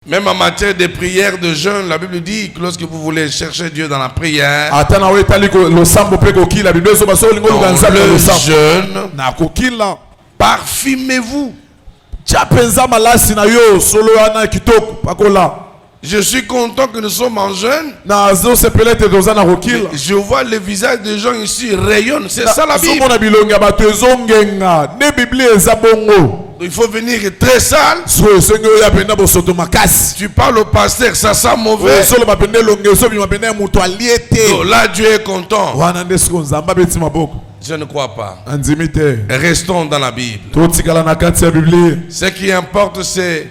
Même en matière de prière, de jeûne, la Bible dit que lorsque vous voulez chercher Dieu dans la prière, dans le jeûne, parfumez-vous. Je suis content que nous sommes en jeûne. Je vois le visage des gens ici rayonne. C'est ça la Bible. Il faut venir très sale. Tu parles au pasteur, ça sent mauvais. Donc là, Dieu est content. Je ne crois pas. Restons dans la Bible. Ce qui importe, c'est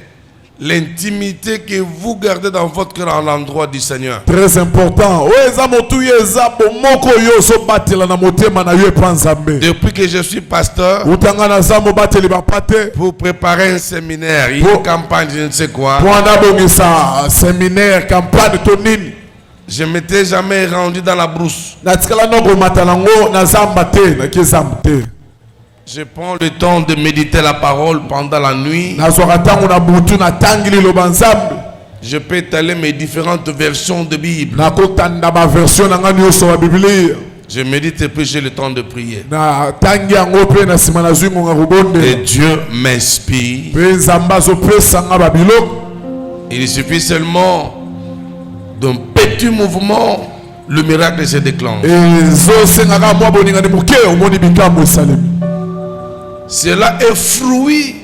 l'intimité que vous gardez dans votre cœur à l'endroit du Seigneur. Très important. Depuis que je suis pasteur, pour préparer un séminaire, une campagne, je ne sais quoi, je ne m'étais jamais rendu dans la brousse. Je prends le temps de méditer la parole pendant la nuit. Je peux étaler mes différentes versions de Bible. Je médite et puis j'ai le temps de prier. Et Dieu m'inspire. Il suffit seulement d'un petit mouvement, le miracle se déclenche. Cela est fruit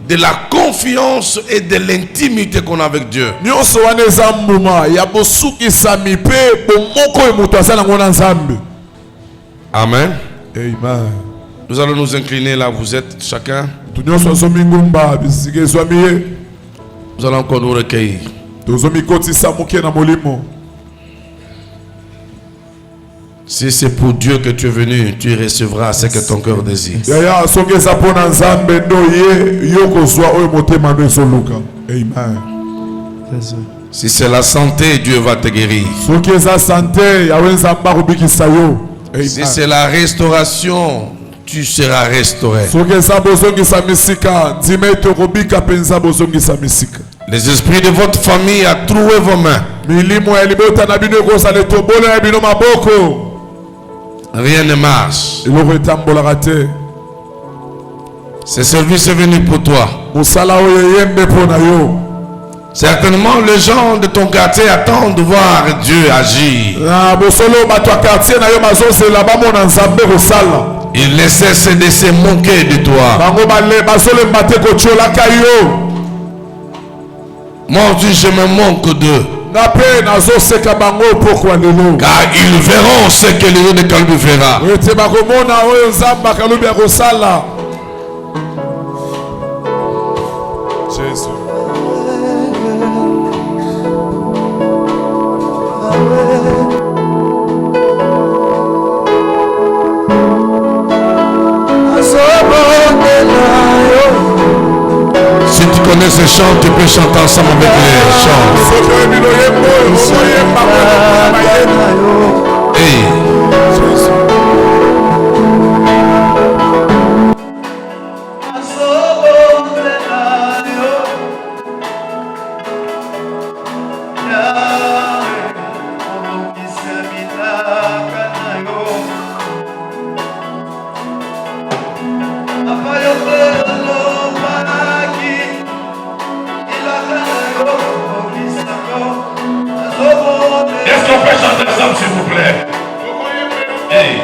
de la confiance et de l'intimité qu'on a avec Dieu. Amen. Amen. Nous allons nous incliner là, vous êtes chacun. Nous allons encore nous recueillir. Si c'est pour Dieu que tu es venu, tu recevras ce que ton cœur désire. Amen. Si c'est la santé, Dieu va te guérir. Si c'est la restauration, tu seras restauré. Les esprits de votre famille a troué vos mains. Rien ne marche. Ce service est venu pour toi. Certainement, les gens de ton quartier attendent de voir Dieu agir. Ils ne cessent de se moquer de toi. Moi aussi, je me moque d'eux. Car ils verront ce que le Dieu de Kaloubi fera. Jésus. Si tu connais ce chant, tu peux chanter ensemble avec les chants. Hey. Est-ce qu'on peut chanter ensemble, s'il vous plaît? Hey.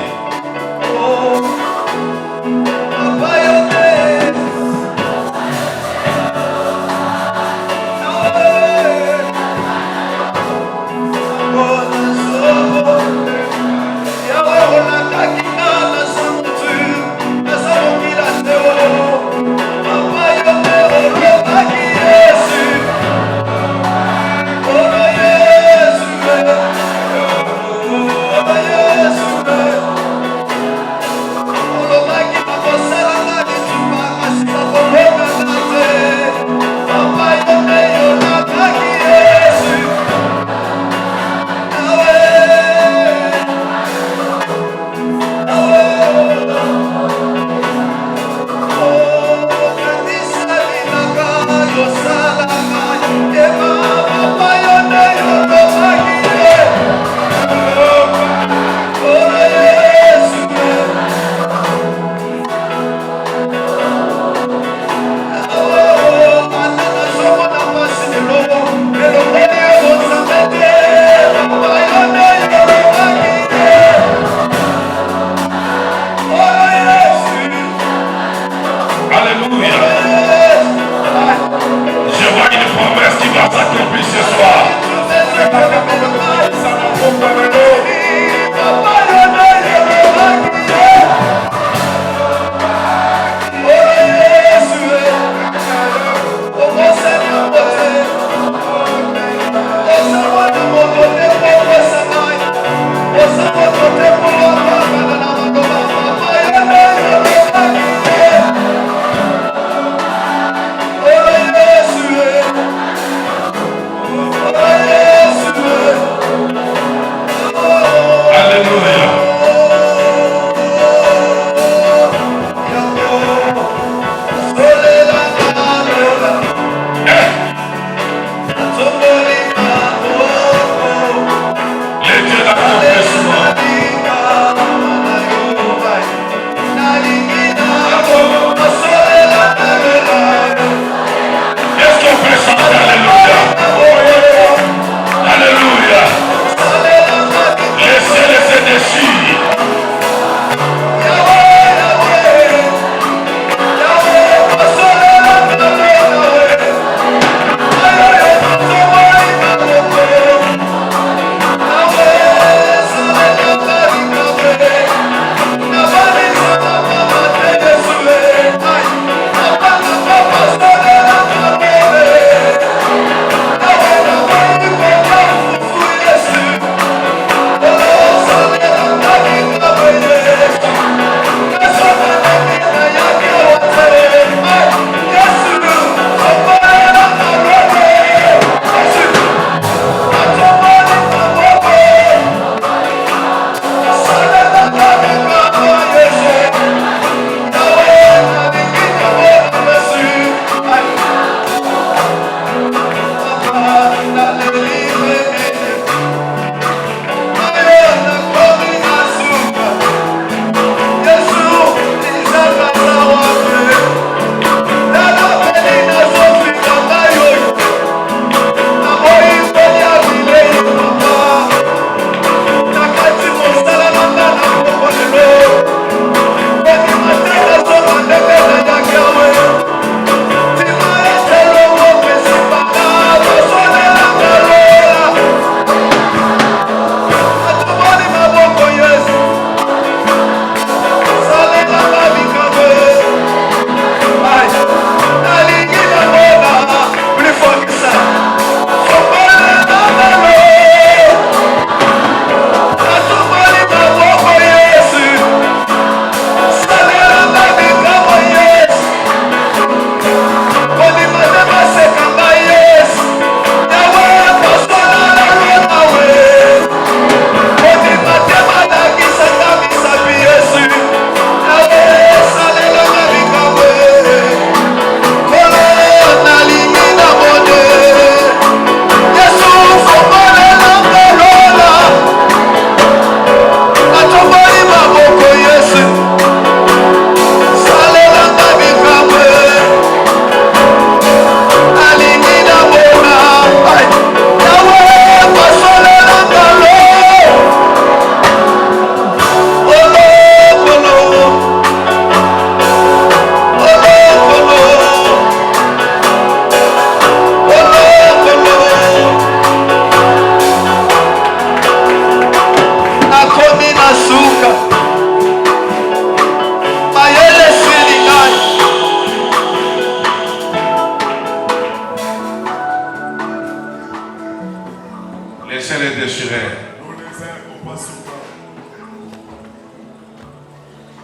qui va s'accomplir ce soir.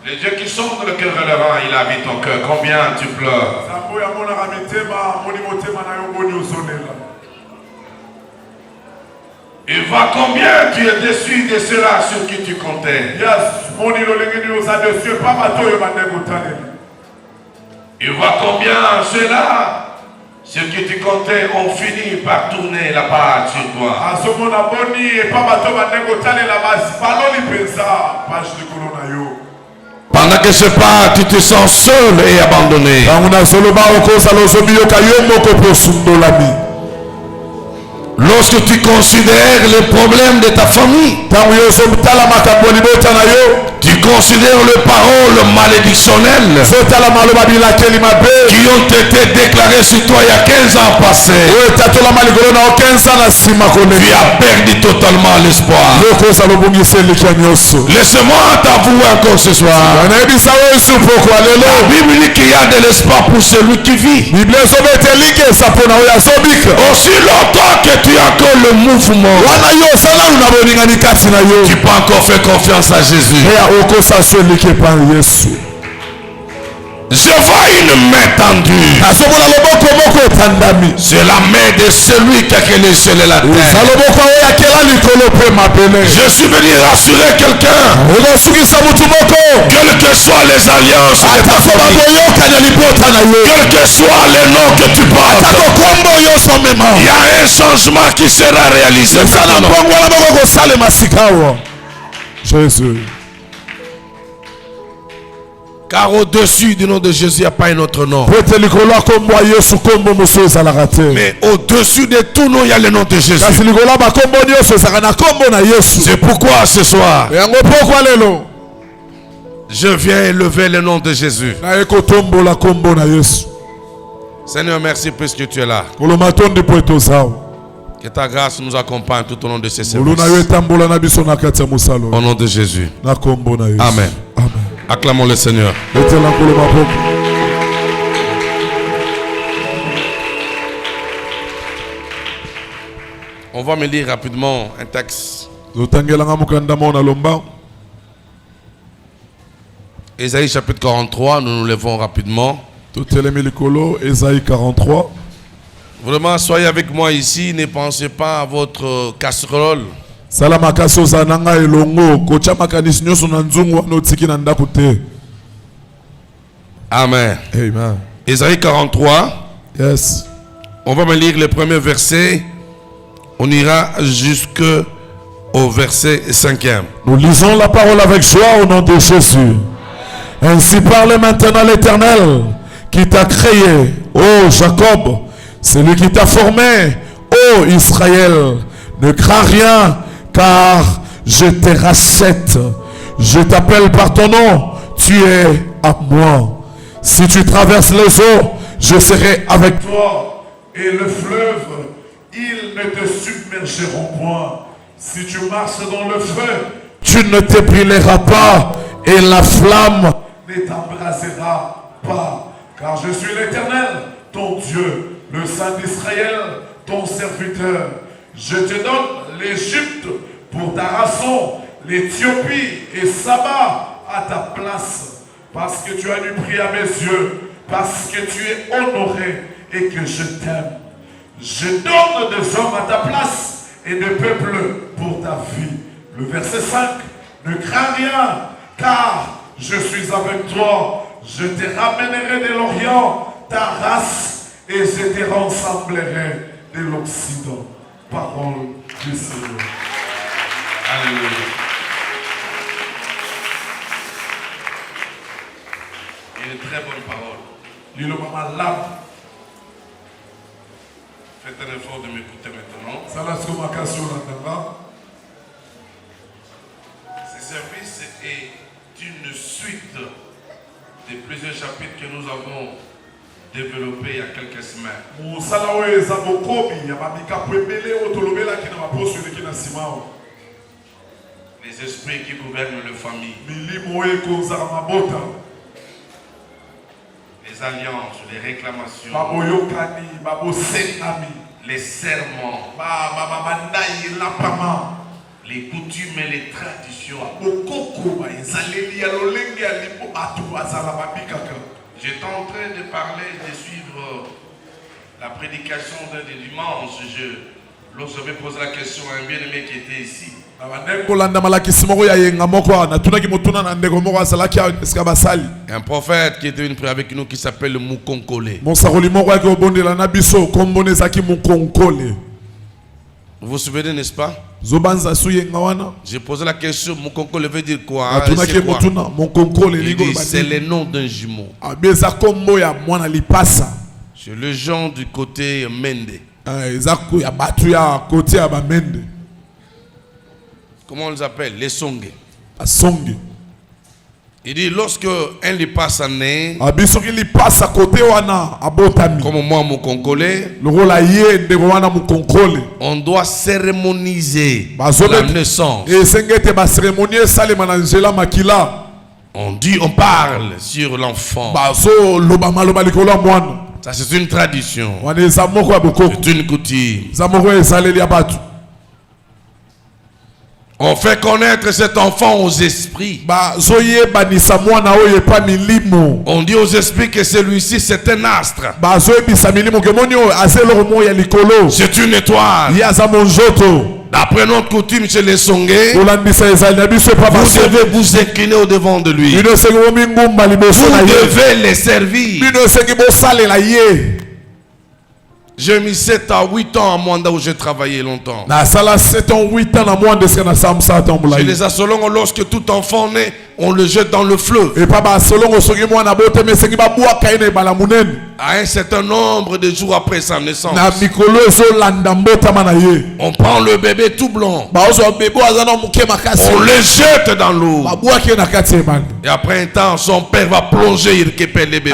Le Dieu qui sonde le cœur relevant, il a vu ton cœur. Combien tu pleures? Il voit combien tu es déçu de cela sur qui tu comptais. Il voit combien ceux-là sur qui tu comptais ont fini par tourner la page sur toi. Pendant que ce pas, tu te sens seul et abandonné. Lorsque tu considères les problèmes de ta famille, tu qui considèrent les paroles malédictionnelles qui ont été déclarées sur toi il y a 15 ans passés. Tu as perdu totalement l'espoir. Laissez-moi t'avouer encore ce soir. La Bible dit qu'il y a de l'espoir pour celui qui vit. Aussi longtemps que tu as encore le mouvement, tu peux encore faire confiance à Jésus. Je vois une main tendue. C'est la main de celui qui a créé les cieux et la terre. Je suis venu rassurer quelqu'un. Quelles que soient les alliances de ta famille, quel que soit les noms que tu portes, il y a un changement qui sera réalisé. Jésus. Car au-dessus du nom de Jésus, il n'y a pas un autre nom. Mais au-dessus de tout nom, il y a le nom de Jésus. C'est pourquoi ce soir, je viens élever le nom de Jésus. Seigneur, merci puisque tu es là. Que ta grâce nous accompagne tout au long de ces services. Au nom de Jésus. Amen. Acclamons le Seigneur. On va me lire rapidement un texte. Ésaïe chapitre 43, nous nous levons rapidement. Ésaïe 43. Vraiment, soyez avec moi ici, ne pensez pas à votre casserole. Amen. Amen. Ésaïe 43. Yes. On va me lire le premier verset. On ira jusqu'au verset 5e. Nous lisons la parole avec joie au nom de Jésus. Ainsi parle maintenant l'Éternel qui t'a créé, ô Jacob, celui qui t'a formé, ô Israël. Ne crains rien, car je te rachète. Je t'appelle par ton nom, tu es à moi. Si tu traverses les eaux, je serai avec toi. Et le fleuve, ils ne te submergeront point. Si tu marches dans le feu, tu ne te brûleras pas, et la flamme ne t'embrasera pas. Car je suis l'Éternel, ton Dieu, le Saint d'Israël, ton serviteur. Je te donne l'Égypte pour ta rançon, l'Éthiopie et Saba à ta place. Parce que tu as du prix à mes yeux, parce que tu es honoré et que je t'aime. Je donne des hommes à ta place et des peuples pour ta vie. Le verset 5, ne crains rien, car je suis avec toi. Je te ramènerai de l'Orient, ta race, et je te rassemblerai de l'Occident. Parole du Seigneur. Alléluia. Une très bonne parole. Faites un effort de m'écouter maintenant. Ce service est une suite de plusieurs chapitres que nous avons développés il y a quelques semaines. Les esprits qui gouvernent les familles. Les alliances, les réclamations, les serments, les coutumes et les traditions. J'étais en train de parler, de suivre la prédication d'un des dimanches. Lorsque j'avais posé la question à un bien-aimé qui était ici, un prophète qui était venu prier avec nous qui s'appelle Mukonkole. Vous vous souvenez, n'est-ce pas? J'ai posé la question, Mukonkole veut dire quoi? Il dit, c'est le nom d'un jumeau. C'est le genre du côté Mende. Comment on les appelle? Les Songé. Il dit lorsque un lui passe à nez, comme moi mon congolais, on doit cérémoniser la naissance. On parle sur l'enfant. Ça c'est une tradition. C'est une coutume. On fait connaître cet enfant aux esprits. On dit aux esprits que celui-ci c'est un astre. C'est une étoile. D'après notre coutume chez les Songé, vous devez vous incliner au devant de lui. Vous devez les servir. J'ai mis 7 à 8 ans à Mwanda où j'ai travaillé longtemps. Chez les Assolongo, lorsque tout enfant naît, on le jette dans le fleuve. À un certain nombre de jours après sa naissance, on prend le bébé tout blanc, on le jette dans l'eau. Et après un temps, son père va plonger, il récupère le bébé.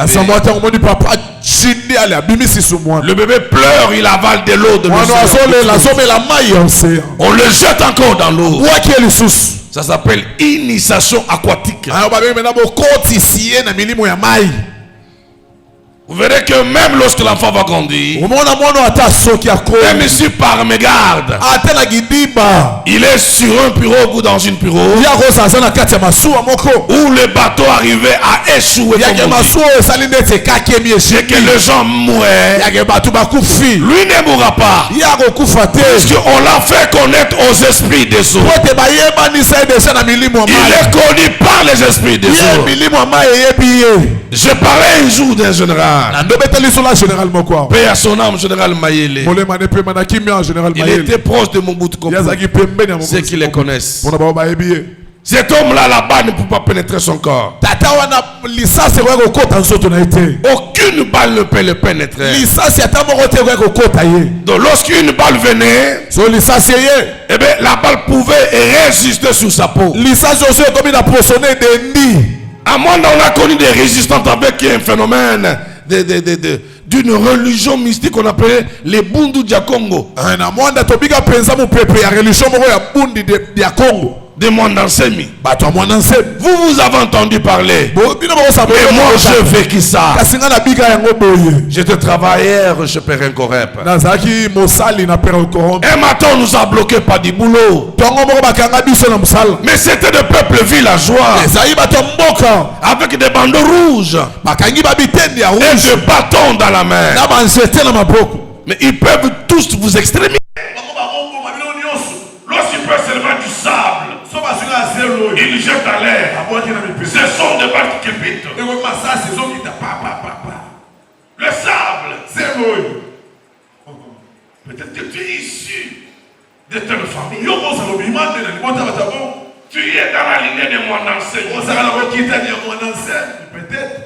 Le bébé pleure, il avale de l'eau de l'océan. On le jette encore dans l'eau. Ça s'appelle initiation aquatique. Vous verrez que même lorsque l'enfant va grandir, même si par mégarde, il est sur un pirogue ou dans une pirogue, où le bateau arrivait à échouer, et que les gens mouraient, lui ne mourra pas, puisqu'on l'a fait connaître aux esprits des eaux. Il est connu par les esprits des eaux. Je parlais un jour d'un général. Paix à son âme, général Mayele. Il était proche de Mobutu. Ceux qui les connaissent. Cet homme-là, là-bas, ne peut pas pénétrer son corps. Aucune balle ne peut le pénétrer. Donc lorsqu'une balle venait, eh bien, la balle pouvait résister sous sa peau. À moins on a connu des résistantes avec un phénomène d'une religion mystique qu'on appelait les Bundu dia Congo. Des Mwandansemi. Vous avez entendu parler. Mais moi j'ai vécu ça. J'étais travailleur chez Perrin Corep. Un matin on nous a bloqué par du boulot. Mais c'était des peuples villageois. Avec des bandeaux rouges. Et des bâtons dans la main. Mais ils peuvent tous vous extrémiser. Lorsqu'ils peuvent seulement du sable, ils jettent à l'air. Ce sont des balles qui crépitent. Le sable. Peut-être que tu es issu de telle famille. Tu es dans la lignée de mon enseignant. Peut-être.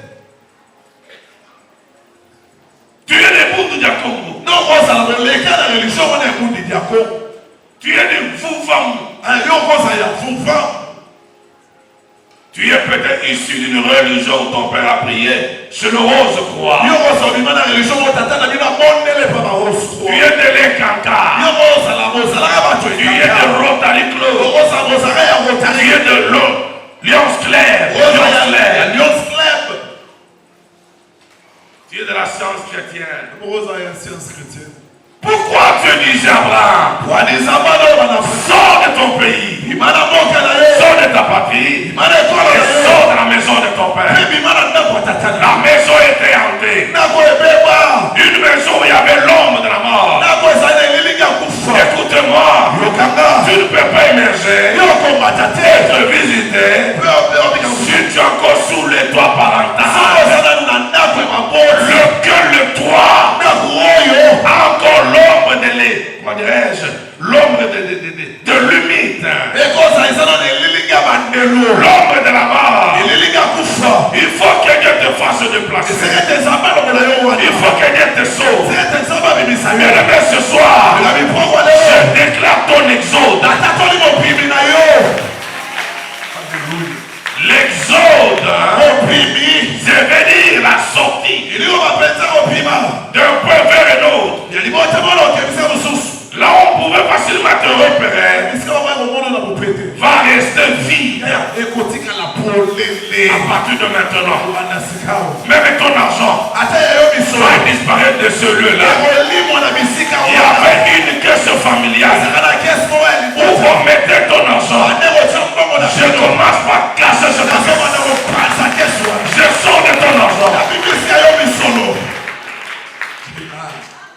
Tu es des Bundu dia Congo. Tu es des Foufam. Tu es peut-être issu d'une religion où ton père a prié sur le rose croix. Tu es de l'Ekanta. Tu es de Rotary Club. Tu es de Lions Clair. Tu es de la science chrétienne. Pourquoi Dieu disait à Abraham, sors de ton pays, sors de ta patrie, et sors de la maison de ton père. La maison était hantée. Une maison où il y avait l'homme de la mort. Écoute-moi, tu ne peux pas émerger, être visité, si tu es encore sous les toits parentaux. Le toit a encore l'ombre de l'ombre de l'humide, l'ombre de la mort. Il faut que Dieu te fasse déplacer. Il faut que Dieu te sauve. Mais ce soir, je déclare ton exode. L'exode va te repérer va rester vide à partir de maintenant. Même ton argent va disparaître de ce lieu-là. Il y avait une caisse familiale où vous mettez ton argent. Je commence par casser ce caisse. Je sors de ton argent.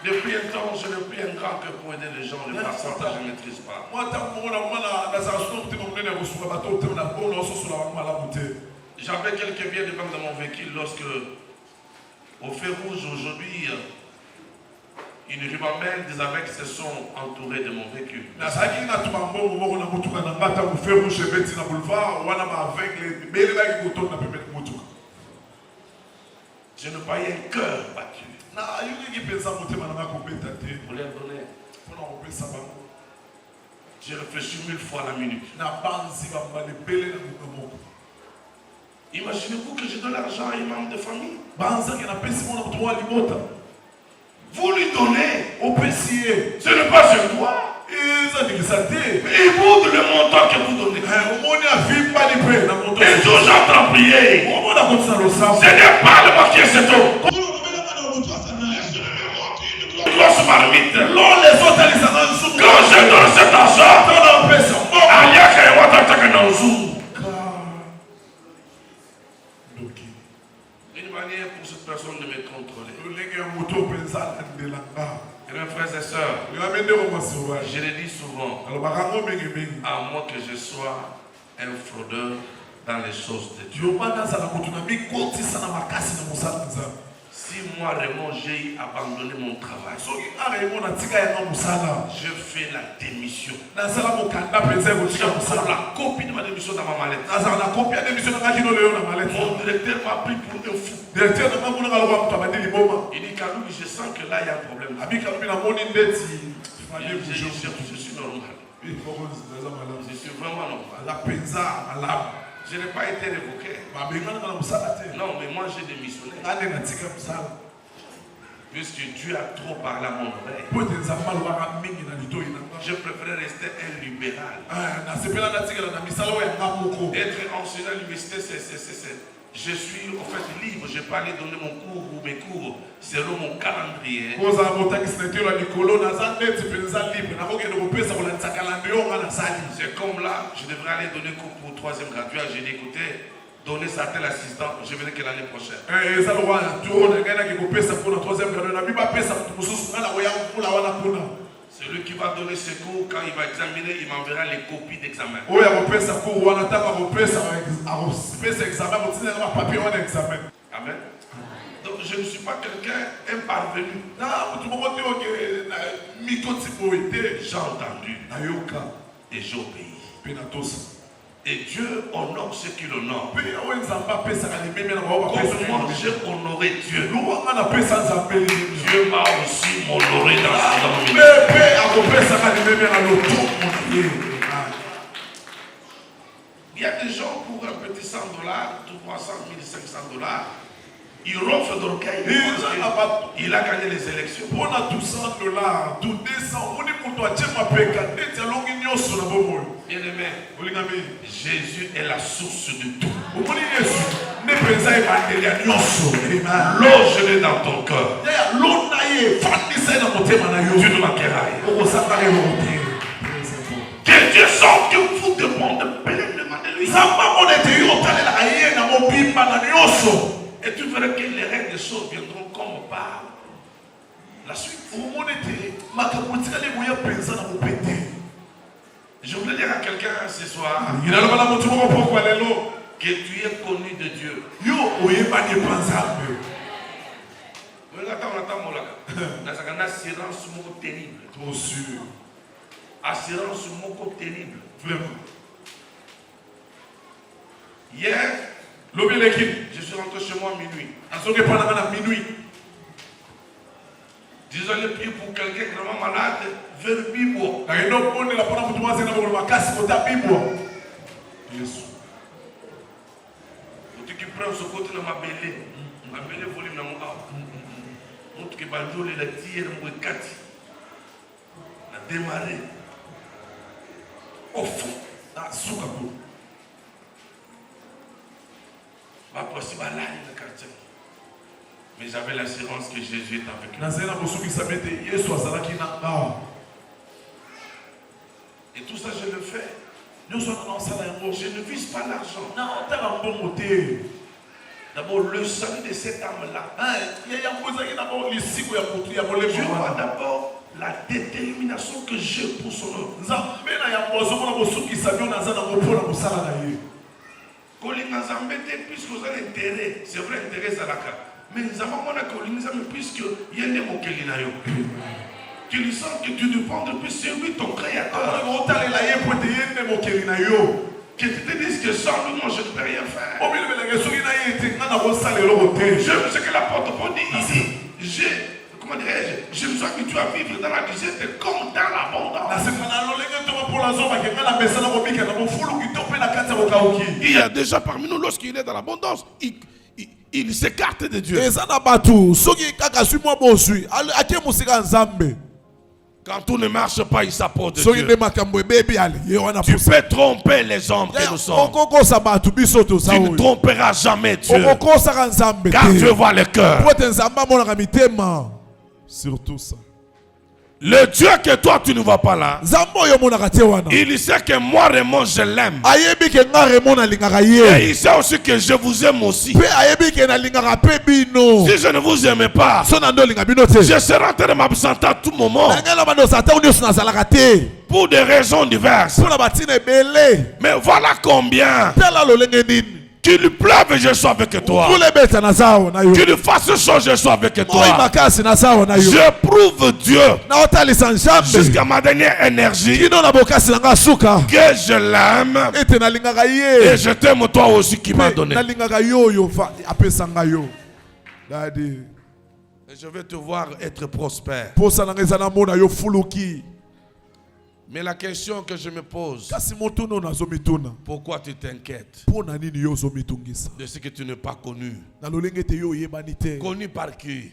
Depuis un temps, je ne prie un grand que pour aider les gens, les personnes que je ne maîtrise pas. J'avais quelques biens de banque dans mon véhicule lorsque, au feu rouge aujourd'hui, une ribambelle des aveugles se sont entourés de mon véhicule. Je ne voyais un cœur battu. Pour leur donner. J'ai réfléchi 1000 fois à la minute. Imaginez-vous que je donne l'argent à un membre de famille. Vous lui donnez. Ce n'est pas sur toi. Il boude le montant que vous donnez. Et toujours en prier. Ce n'est pas le marqué, c'est tout. Grosse marmite. Quand je donne cet argent, une manière pour cette personne de me contrôler. Et mes frères et sœurs, je le dis souvent, à moins que je sois un fraudeur dans les choses de Dieu. Si moi, Raymond, j'ai abandonné mon travail, je fais la démission. Je prends la copie de ma démission dans ma mallette. Mon directeur m'a pris pour un fou. Il dit, Kalou, je sens que là, il y a un problème. Je suis normal. Je suis vraiment normal. Je n'ai pas été révoqué. Non, mais moi j'ai démissionné. Puisque Dieu a trop parlé à mon oreille. Je préférais rester un libéral. Être enseignant à l'université, je suis en fait libre. Je peux aller donner mon cours ou mes cours selon mon calendrier. C'est comme là, je devrais aller donner cours pour 3e graduat. J'ai dit, écoutez, donner ça à tel assistant, je verrai que l'année prochaine. Celui qui va donner ses cours, quand il va examiner, il m'enverra les copies d'examen. Amen. Donc je ne suis pas quelqu'un imparvenu. J'ai entendu et j'ai obéi. Et Dieu honore ceux qui l'honorent. Comme moi j'ai honoré Dieu, Dieu m'a aussi honoré dans ce ministère. Il y a des gens pour un petit $100, 300 $500, il ronfle d'orgueil. Il a gagné les élections. Bien-aimé, Jésus est la source de tout. L'eau gelée dans ton cœur, tu ne manqueras rien. Que Dieu sente que vous demandez pleinement de lui. Et tu verras que les règles des choses viendront comme par la suite. Je voulais dire à quelqu'un ce soir que tu es connu de Dieu. Assurance terrible. Vraiment. Hier, je suis rentré chez moi à minuit. Disons le prier pour quelqu'un vraiment malade vers Bibo. Tu qui prends ce côté de ma belle volume dans mon âme. Montre que Banjol est la tire, mon kati. A démarré. au fond, dans Soukakou. Pas possible à l'aller le quartier. Mais j'avais l'assurance que Jésus est avec nous. Et tout ça, je le fais. Je ne vise pas l'argent. D'abord, le salut de cette âme-là. Je vois d'abord la détermination que j'ai pour son œuvre. Puisque vous avez intérêt, c'est vrai, intérêt à la carte. Mais nous avons puisque il y a des mots qui tu sens que tu dépends depuis c'est lui ton créateur. Que tu te dises que sans lui, moi je ne peux rien faire. Ce que l'apôtre dit ici, je me suis habitué à vivre dans la disette comme dans l'abondance. Il y a déjà parmi nous, lorsqu'il est dans l'abondance, il s'écarte de Dieu. Quand tout ne marche pas, il s'apporte de Dieu. Tu peux tromper les hommes que nous sommes. Tu ne tromperas jamais Dieu. Car Dieu voit le cœur. Surtout ça. Le Dieu que toi tu ne vois pas là, il sait que moi Raymond je l'aime. Et il sait aussi que je vous aime aussi. Si je ne vous aimais pas, je serais en train de m'absenter à tout moment pour des raisons diverses. Mais voilà combien qu'il pleuve, je suis avec toi. Qu'il fasse chaud, je suis avec toi. Je prouve Dieu jusqu'à ma dernière énergie que je l'aime et je t'aime toi aussi qui m'a donné. Et je vais te voir être prospère. Mais la question que je me pose, pourquoi tu t'inquiètes de ce que tu n'as pas connu? Connu par qui?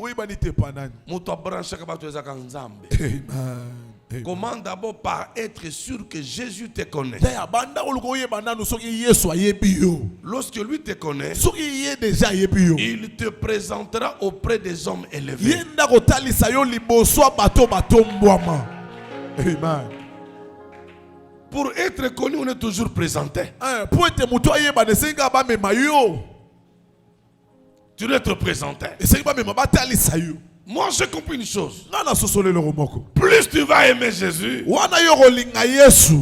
Comment d'abord par être sûr que Jésus te connaît. Lorsque lui te connaît, il te présentera auprès des hommes élevés. Amen. Pour être connu, on est toujours présenté. Tu dois être présenté. Moi, j'ai compris une chose. Plus tu vas aimer Jésus,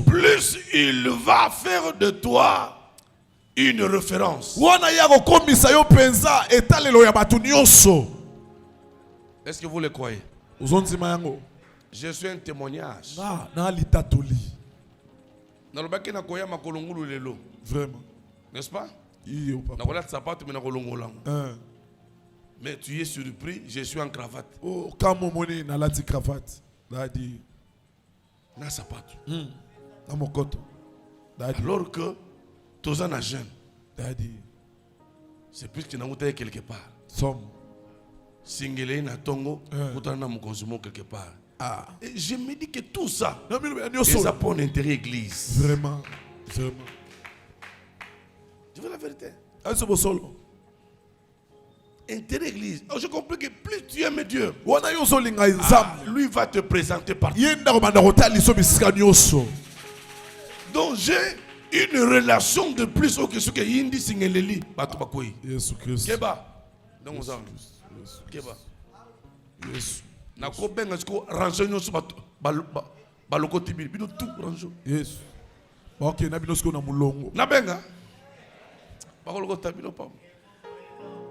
plus il va faire de toi une référence. Est-ce que vous le croyez? Je suis un témoignage. Vraiment. N'est-ce pas? Mais tu es surpris, je suis en cravate. Oh, quand mon monnaie n'a la cravate, dadi. Na sapato. Na mokoto. Alors que tous en jeune. Dadi. C'est plus que tu n'as quelque part. Somme. Singele na tongo, tu na mukonsumo quelque part. Ah. Et je me dis que tout ça, ça pour un intérêt église. Vraiment, vraiment. Je veux la vérité. Intérêt église. Alors j'ai compris que plus tu aimes Dieu, lui va te présenter partout. Donc j'ai une relation de plus que ce que Yindi Singeleli. Jésus Christ. Keba. Donc on Keba. Jésus. Na ko benga ko range nyoso baloko tibi bino tout range. Yes. OK, na bino sko na mulongo. Na benga. Baloko tabino pa.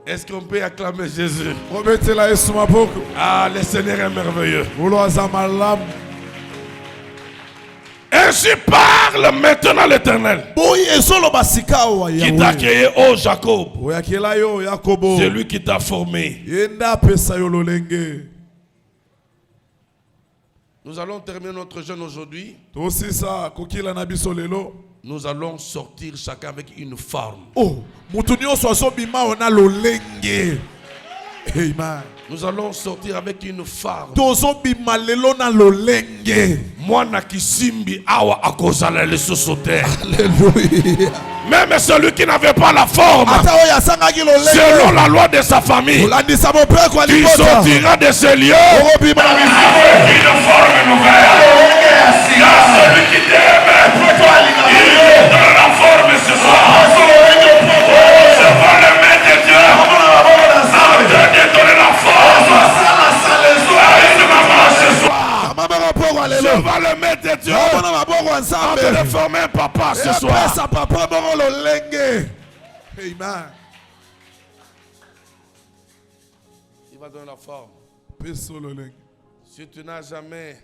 Est-ce qu'on peut acclamer Jésus? Ah, le Seigneur est merveilleux. Ainsi parle maintenant l'Éternel qui t'a créé, ô Jacob. C'est lui qui t'a formé. Nous allons terminer notre jeûne aujourd'hui. Nous allons sortir chacun avec une forme. Oh, nous allons sortir avec une forme. Mwana kisimbi awa akozala le sosote. Alléluia. Même celui qui n'avait pas la forme, selon la loi de sa famille, il sortira de ce lieu. Une forme nouvelle. Celui qui t'aime, il donne la forme ce soir. Je vois le maître de Dieu en train de donner la forme à une maman ce soir. Je vois le maître de Dieu en train de former un papa ce soir. Amen. Il va donner la forme. Si tu n'as jamais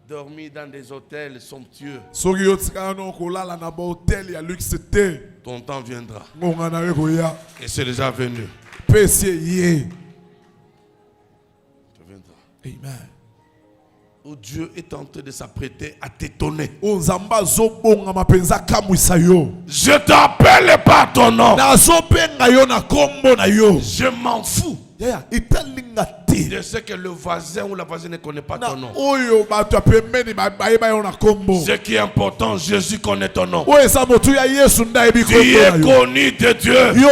dormi dans des hôtels somptueux, ton temps viendra. Et c'est déjà venu. Amen. Où Dieu est en train de s'apprêter à t'étonner. Je t'appelle par ton nom. Je m'en fous de ce que le voisin ou la voisine ne connaît pas ton nom. Ce qui est important, Jésus connaît ton nom. Tu es connu de Dieu. Tu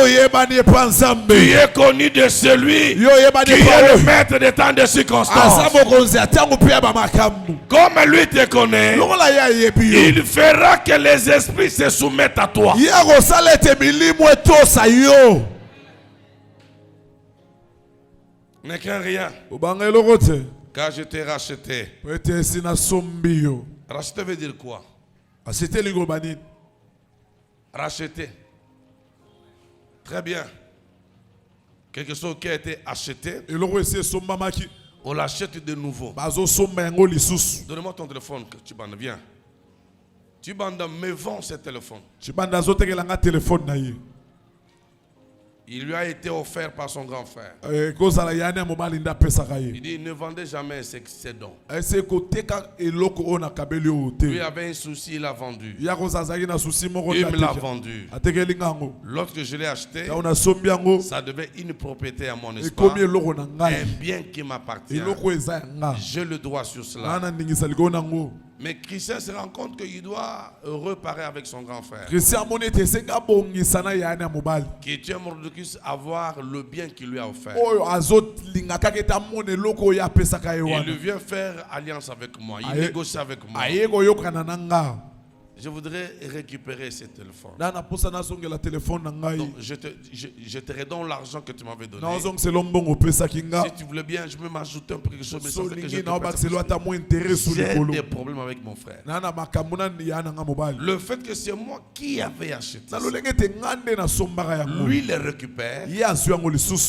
es connu de celui qui est le maître des temps de circonstances. Comme lui te connaît, il fera que les esprits se soumettent à toi. Ne crains rien. Car je t'ai racheté. Racheter veut dire quoi? Racheter. Très bien. Quelque chose qui a été acheté, on l'achète de nouveau. Donne-moi ton téléphone, tu bandes, viens. Tu bandes, me vends ce téléphone. Il lui a été offert par son grand frère. Il dit, ne vendez jamais ses dons. Lui avait un souci, il a vendu. Il me l'a vendu. Lorsque je l'ai acheté, ça devait une propriété à mon espoir. Un bien qui m'appartient. Je le dois sur cela. Mais Christian se rend compte qu'il doit reparer avec son grand frère. Qui tient Mordecus à avoir le bien qu'il lui a offert. Il vient faire alliance avec moi. Il négocie avec moi. Je voudrais récupérer ce téléphone. Donc je te redonne l'argent que tu m'avais donné. Si tu voulais bien, je peux m'ajouter un peu quelque chose. Mais j'ai des problèmes avec mon frère. Le fait que c'est moi qui avais acheté ça, lui le récupère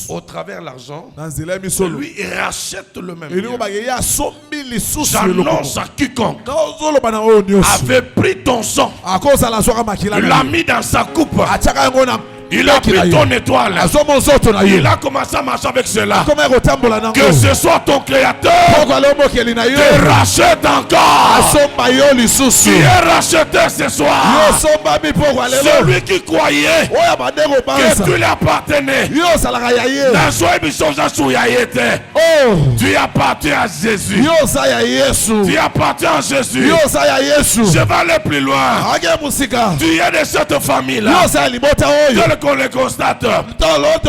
au travers de l'argent. Lui il rachète le même bien. J'annonce à quiconque avait pris ton sang, l'a mis dans sa coupe, il a pris ton étoile, il a commencé à marcher avec cela. Que ce soit ton créateur te rachète encore. Tu es racheté ce soir. Celui qui croyait que tu lui appartenais, tu appartiens à Jésus. Tu appartiens à Jésus. Je vais aller plus loin. Tu es de cette famille-là. Qu'on les constate,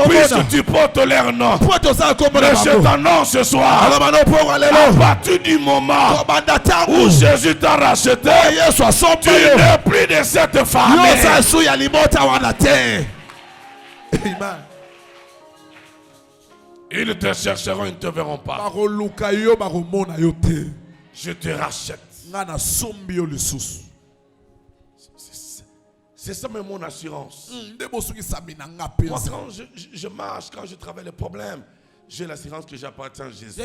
puisque tu portes leur nom. Mais je t'annonce ce soir, à partir du moment où Jésus t'a racheté, tu n'es plus de cette famille. Ils te chercheront, ils ne te verront pas. Je te rachète. C'est ça même mon assurance. Moi, quand je marche, quand je travaille les problèmes, j'ai l'assurance que j'appartiens à Jésus.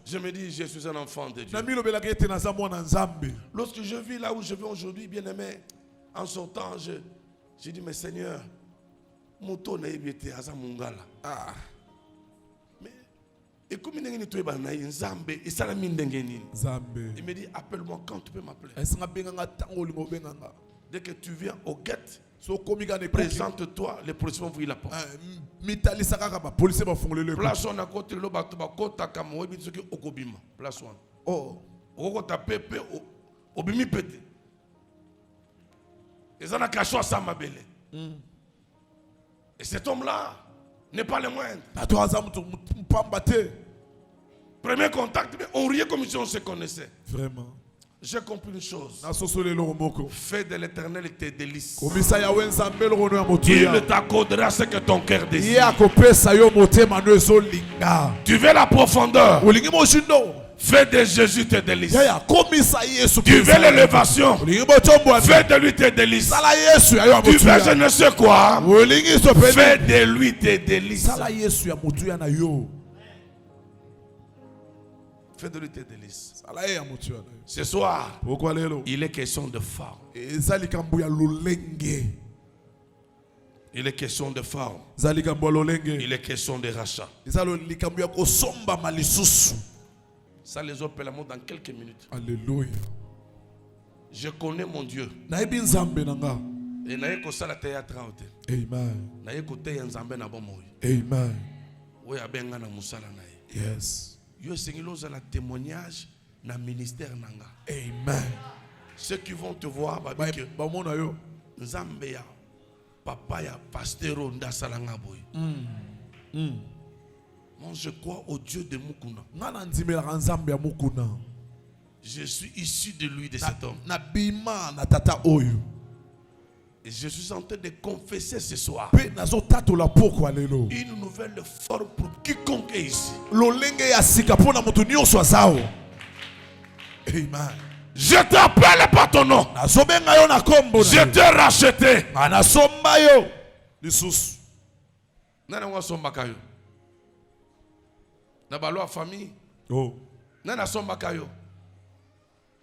Je me dis, je suis un enfant de Dieu. Lorsque je vis là où je vais aujourd'hui, bien aimé, en sortant, je dis, mais Seigneur, mon ton est bien à Mungala. Et comme il me dit, appelle-moi quand tu peux m'appeler. Dès que tu viens au guet, Présente-toi, les policiers vont ouvrir la porte. Place on a côté le bateau, kota kamo ebi tsoki okobima. Place on. Oh. Okota pepe obimi pété. Et ça n'a qu'à choisir ça ma belle. Et cet homme-là n'est pas le moindre. Premier contact, mais on riait comme si on se connaissait. Vraiment. J'ai compris une chose. Fais de l'éternel tes délices. Il t'accordera ce que ton cœur désire. Tu veux la profondeur. Fais de Jésus tes délices. Tu veux l'élévation. Fais de lui tes délices. Tu veux je ne sais quoi. Fais de lui tes délices. Fais de lui tes délices. Ce soir, il est question de forme. Il est question de forme. Il est question de rachat. Ça les opère l'amour dans quelques minutes. Alléluia. Je connais mon Dieu. Et naye ko sala théâtre. Amen. Naye ko te nzambe na bomo. Amen. Oui abenga na musala naye. Yes. Yo sengiloza la témoignage na ministère nanga. Amen. Ceux qui vont te voir babike nzambe ya papa ya pastero ndasalanga boy. Moi je crois au Dieu de Mukuna. Je suis issu de lui, de cet homme. Et je suis en train de confesser ce soir une nouvelle forme pour quiconque est ici. Amen. Je t'appelle par ton nom. Je t'ai racheté. Na ba loi famille. Oh. Na somba kayo.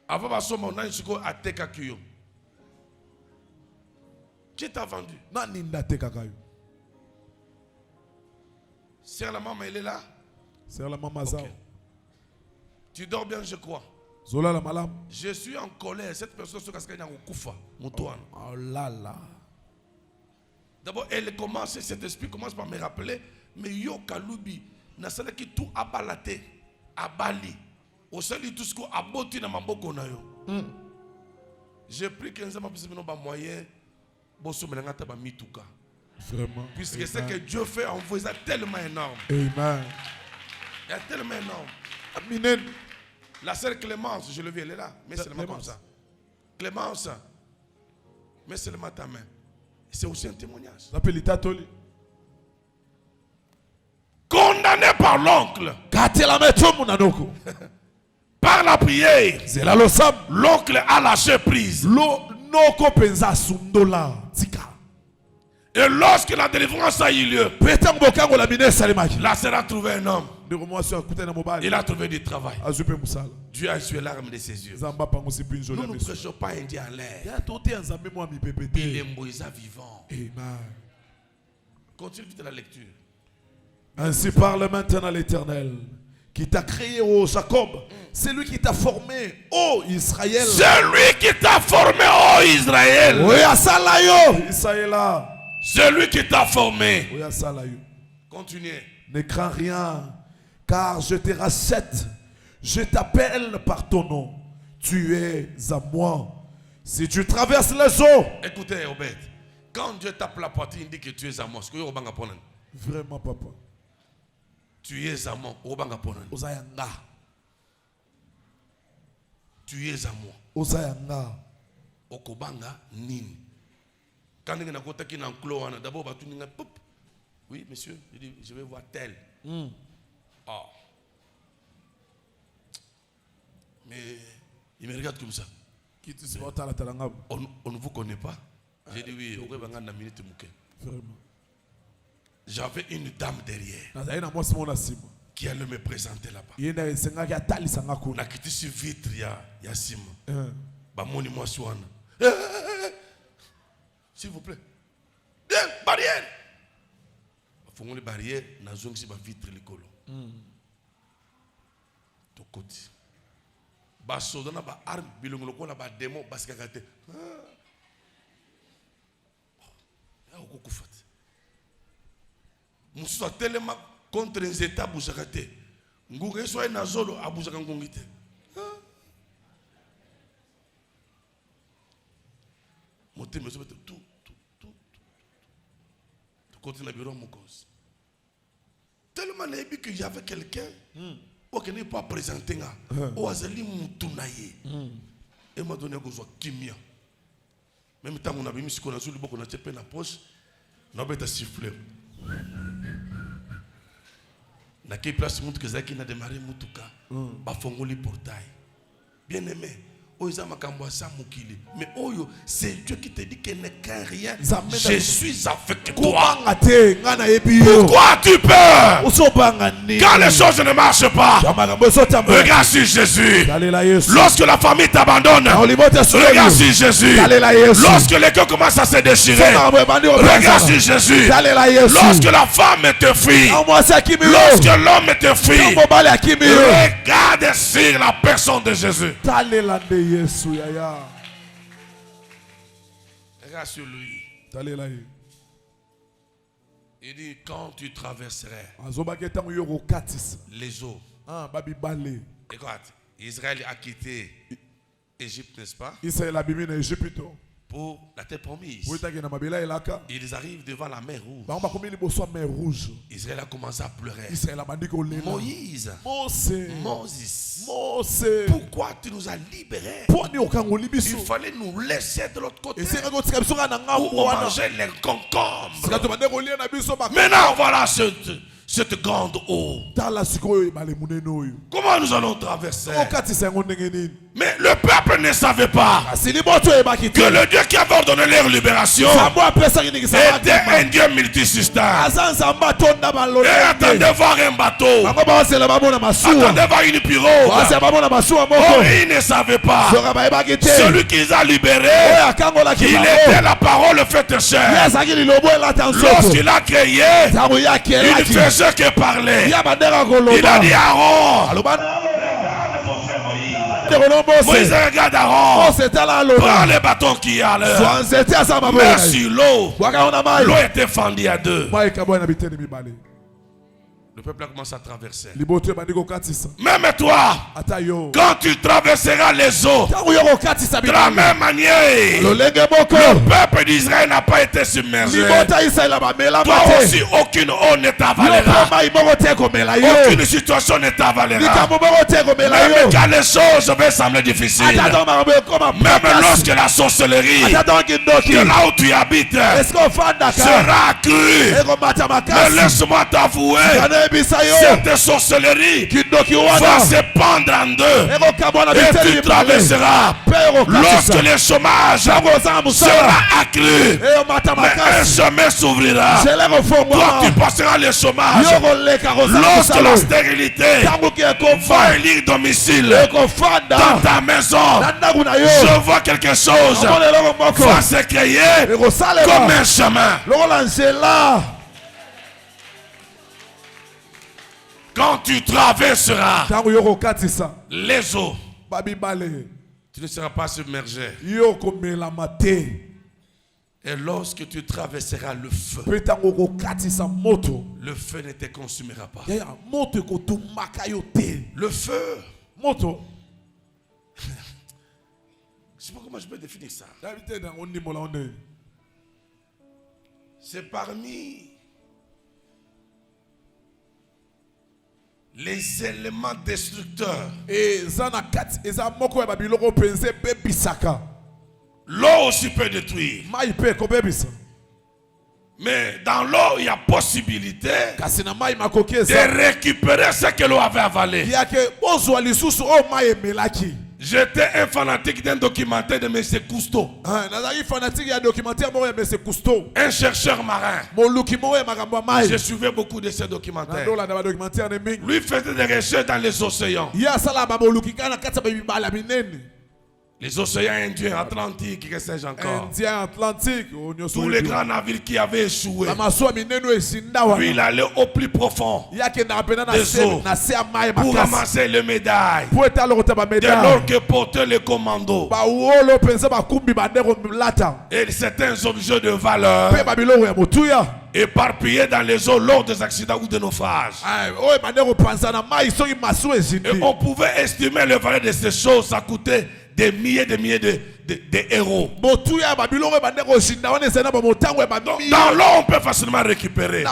Avant ba somba na chiko ateka kiyo. Qui t'a vendu? Nani ndateka kayo. C'est la maman, elle est là. C'est la maman ça. Tu dors bien, je crois. Zola la malam. Je suis en colère. Cette personne se casse au koufa. Moutouane. Oh là là. D'abord, cet esprit commence par me rappeler, mais yo kalubi. Nasala ki tout abalate, abali. Au sali tout ce qu'on aboti na mamboko na yo. J'ai pris 15 ans pour ba moyen. Bosso melangata ba mituka. Vraiment. Puisque ce que Dieu fait en vous est tellement énorme. Amen. Il est tellement énorme. Amen. La sœur Clémence, je le vis, elle est là. Mais seulement comme ça. Clémence, mais seulement ta main. C'est aussi un témoignage. Condamné par l'oncle. Par la prière. L'oncle a lâché prise. Et lorsque la délivrance a eu lieu, là sera trouvé un homme. Il a trouvé du travail. Dieu a essuyé l'arme de ses yeux. Nous ne prêchons pas un Dieu en l'air. Il est Moïse vivant. Amen. Continue vite la lecture. Ainsi parle maintenant l'Éternel, qui t'a créé, ô Jacob. C'est lui qui t'a formé, ô Israël. C'est lui qui t'a formé, ô Israël. Oui, Asalayo. Israël. C'est lui qui t'a formé. Oui, Asalayo. Continuez. Ne crains rien, car je te rachète. Je t'appelle par ton nom. Tu es à moi. Si tu traverses les eaux. Écoutez, Obed. Quand Dieu tape la poitrine, il dit que tu es à moi. Vraiment, papa. Tu es à moi. Tu es à moi. Okobanga nini. Quand il y a un qui enclos, d'abord, oui, monsieur, je vais voir tel. Oh. Mais il me regarde comme ça. On ne vous connaît pas. J'ai dit oui, j'avais une dame derrière qui allait me présenter là-bas. Na kiti sur vitre ya sim. Ba moni moi swana. S'il vous plaît. Barrière. Fongoli barrière na zongi si ba vitre likolo. To koti. Ba sodana ba arme bilongolo ko na ba demo basikakate. bakokufa te. Mususu atelema contre les états abuzaka te. Nguga so na zolo abuzaka ngongi te. Motema so tout. Continue à bureau mon cause. Tellement naïbi qu'il y avait quelqu'un qui n'est pas présenté là. Au azali mutunaye. Et m'a donné gozo kimia. Même temps on a mis ce qu'on a sur le bord, on a tapé la poche, on a bête à siffler. Na quelle place montre que Zaki n'a démarré mutuka. Ba fongoli portail. Bien aimé. Mais Oyo, c'est Dieu qui te dit qu'il n'est qu'un rien. Je suis avec toi. Pourquoi tu peurs? Quand les choses ne marchent pas, regarde sur Jésus. Lorsque la famille t'abandonne, regarde sur Jésus. Lorsque les cœurs commencent à se déchirer, regarde sur Jésus. Lorsque la femme te fuit, lorsque l'homme te fuit, regarde sur la personne de Jésus. Regarde sur lui. Il dit quand tu traverserais les eaux. Écoute, Israël a quitté Égypte, n'est-ce pas? Pour la terre promise. Ils arrivent devant la mer Rouge. Israël a commencé à pleurer. Moïse. Pourquoi tu nous as libérés? Il fallait nous laisser de l'autre côté. On mangeait les concombres. Maintenant voilà cette grande eau. Comment nous allons traverser? Mais le peuple ne savait pas que le Dieu qui avait ordonné leur libération était un Dieu multisystème. Et attendez voir un bateau, attendez voir une pirogue. Oh, ils ne savaient pas. Celui qui les a libérés, il était la parole faite chair. Lorsqu'il a créé, il ne faisait que parler. Il a dit Aaron, Moïse regarde Aaron, prends le bâton qui a l'air, mets sur l'eau. L'eau était fendue à deux. Le peuple a commencé à traverser. Même toi, quand tu traverseras les eaux, de la même manière, le peuple d'Israël n'a pas été submergé. Toi aussi, aucune eau ne t'avalera. Aucune situation ne t'avalera. Même quand les choses vont sembler difficiles, même lorsque la sorcellerie de là où tu habites sera accrue, mais laisse-moi t'avouer, cette sorcellerie va se pendre en deux et tu traverseras. Lorsque le chômage sera accru, mais un chemin s'ouvrira. Toi tu passeras le chômage. Lorsque la stérilité va élire domicile dans ta maison, je vois quelque chose va se créer comme un chemin. Quand tu traverseras les eaux, tu ne seras pas submergé. Et lorsque tu traverseras le feu, le feu ne te consumera pas. Le feu. Je ne sais pas comment je peux définir ça. C'est parmi les éléments destructeurs. L'eau aussi peut détruire. Mais dans l'eau, il y a possibilité de récupérer ce que l'eau avait avalé. J'étais un fanatique d'un documentaire de M. Cousteau. Un chercheur marin. Je suivais beaucoup de ces documentaires. Lui faisait des recherches dans les océans. Les océans Indiens, Atlantique, que sais-je encore. Indien, Atlantique. Tous les grands navires qui avaient échoué. Lui, il allait au plus profond des eaux pour ramasser les médailles. Dès lors que portaient les commandos et certains objets de valeur éparpillés dans les eaux lors des accidents ou des naufrages. Et on pouvait estimer le valeur de ces choses, ça coûtait des milliers de héros. Dans l'eau, on peut facilement récupérer.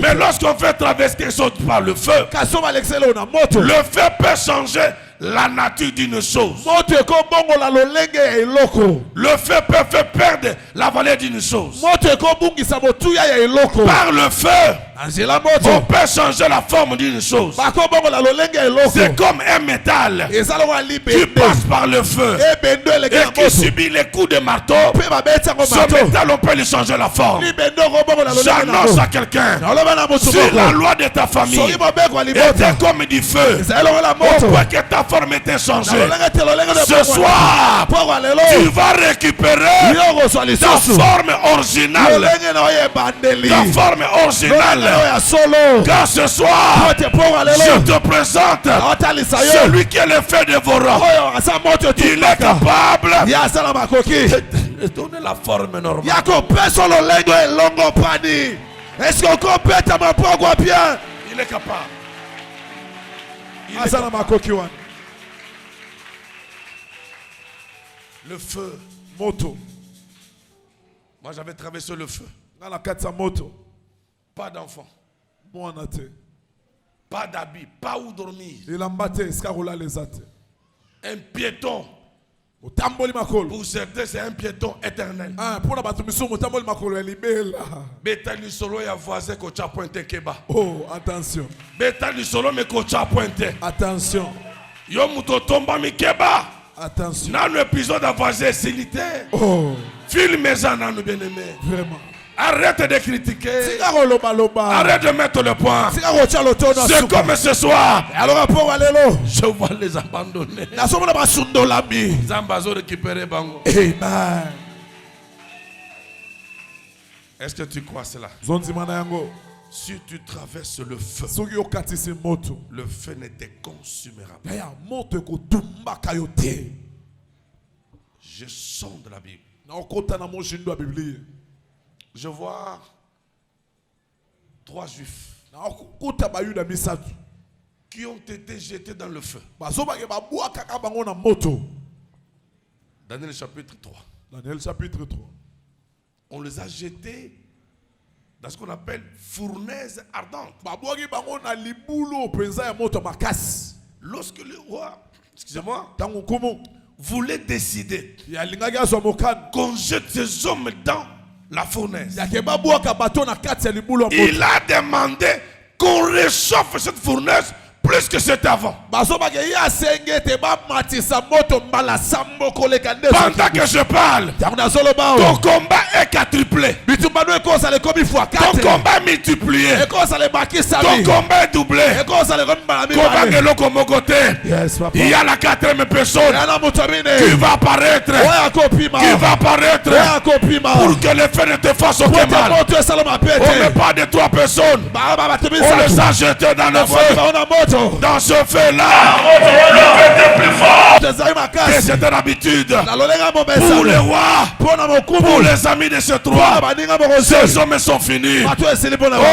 Mais lorsqu'on fait traverser quelque chose par le feu, le feu peut changer la nature d'une chose. Le feu peut faire perdre la valeur d'une chose. Par le feu, on peut changer la forme d'une chose. C'est comme un métal qui passe par le feu et qui subit les coups de marteau. Ce métal, on peut lui changer la forme. J'annonce à quelqu'un, si la loi de ta famille était comme du feu, on voit que ta forme était changée. Ce soir, tu vas récupérer ta forme originale. Ta forme originale. Car ce soir, je te présente celui qui est le feu dévorant. Il est capable de donner la forme normale. Est-ce qu'on complète ma propre bien? Il est capable. Le feu. Moto. Moi j'avais traversé le feu. Pas d'enfant. Pas d'habits. Pas où dormir. Un piéton. Pour certains, c'est un piéton éternel. Betali solo ya voisin ko cha pointe keba. Oh, attention. Betali solo me ko cha pointe. Attention. Yo muto tomba mi keba. Attention. Dans l'épisode de voisin solitaire. Oh. Filmez ça dans nous bien-aimés. Vraiment. Arrête de critiquer. Arrête de mettre le point. C'est comme ce soir. Je vois les abandonner. Zambazo récupérer Bango. Amen. Est-ce que tu crois cela? Si tu traverses le feu, le feu ne te consumera pas. Je sonde de la Bible. Je vois 3 juifs qui ont été jetés dans le feu. Daniel chapitre 3. Daniel chapitre 3. On les a jetés dans ce qu'on appelle fournaise ardente. Lorsque le roi, excusez-moi, voulait décider qu'on jette ces hommes dans la fournaise, il a demandé qu'on réchauffe cette fournaise plus que c'était avant. Pendant que je parle, ton combat est quadruplé. Ton combat est multiplié. Ton combat est doublé. Il y a la 4e personne qui va apparaître. Pour que le feu ne te fasse aucun mal. On ne met pas de 3 personnes. On les a jetés dans le feu. Dans ce feu-là, le feu était plus fort que c'était d'habitude. Pour les rois, pour les amis de ces 3, ces hommes sont finis. Oh,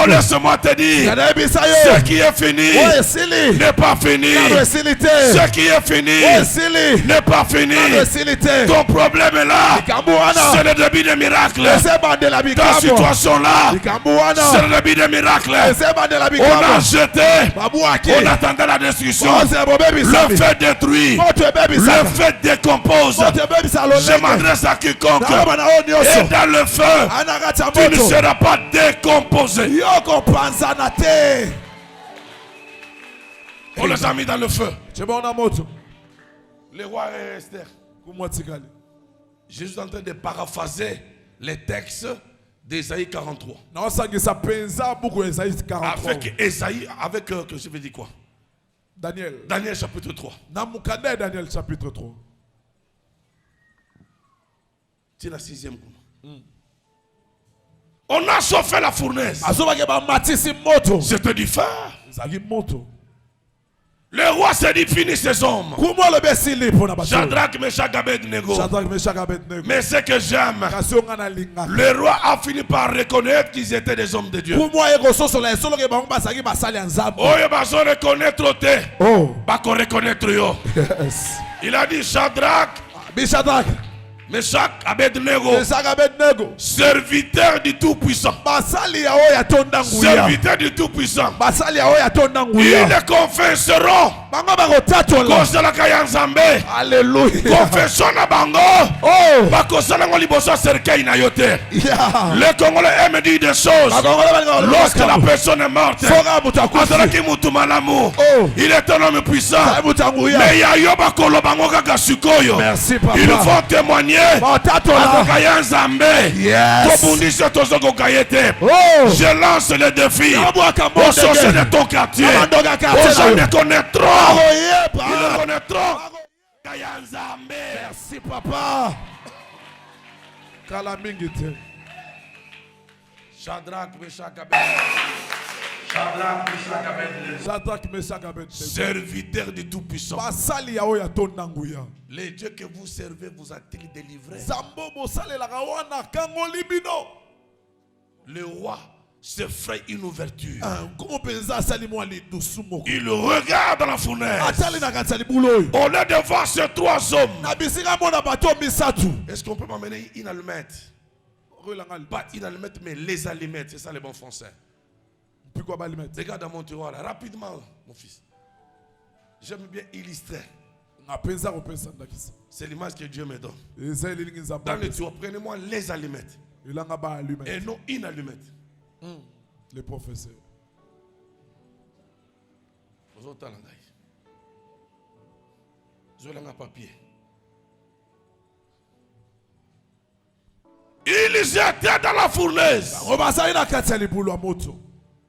laisse-moi te dire, ce qui est fini n'est pas fini. Ce qui est fini n'est pas fini. Ton problème est là. C'est le début des miracles. Ta situation là, c'est le début des miracles. On a jeté, on attendait la destruction. Le fait détruit, le fait décompose. Je m'adresse à quiconque. Et dans le feu, tu ne seras pas décomposé. On les a mis dans le feu. Le roi et Esther. Jésus est en train de paraphraser les textes d'Ésaïe 43. Avec Ésaïe, avec, je vais dire quoi? Daniel chapitre 3. Daniel chapitre 3. Tu es la 6e. On a chauffé la fournaise. C'était du feu. Le roi s'est dit, finis ces hommes. Shadrach, Meshach, Abednego. Mais ce que j'aime, le roi a fini par reconnaître qu'ils étaient des hommes de Dieu. Oh, il va se reconnaître. Oh, il reconnaître yo. Il a dit Shadrach, Meshach, Abednego, serviteur du Tout-Puissant. Serviteur du Tout-Puissant. Ils confesseront. Alléluia. Confession na bango. Oh. Le Congolais aime dire des choses. Lorsque la personne est morte, il est un homme puissant. Mais merci, papa. Ils vont témoigner. Je lance le défi aux sorciers de ton quartier. Aux gens me connaîtront. Ils le connaîtront. Merci, papa. Shadrach, Meshach, Abednego. Serviteur du Tout-Puissant. Les dieux que vous servez vous a-t-il délivré? Le roi se ferait une ouverture. Il regarde dans la fournaise. Au lieu de voir ces 3 hommes, est-ce qu'on peut m'amener une allumette? Pas une allumette, mais les allumettes. C'est ça le bon français. Regarde dans mon tiroir là, rapidement, mon fils. J'aime bien illustrer. C'est l'image que Dieu me donne. Dans le tiroir, prenez-moi les allumettes. Et non une allumette. Les professeurs. Vous avez un papier. Ils étaient dans la fournaise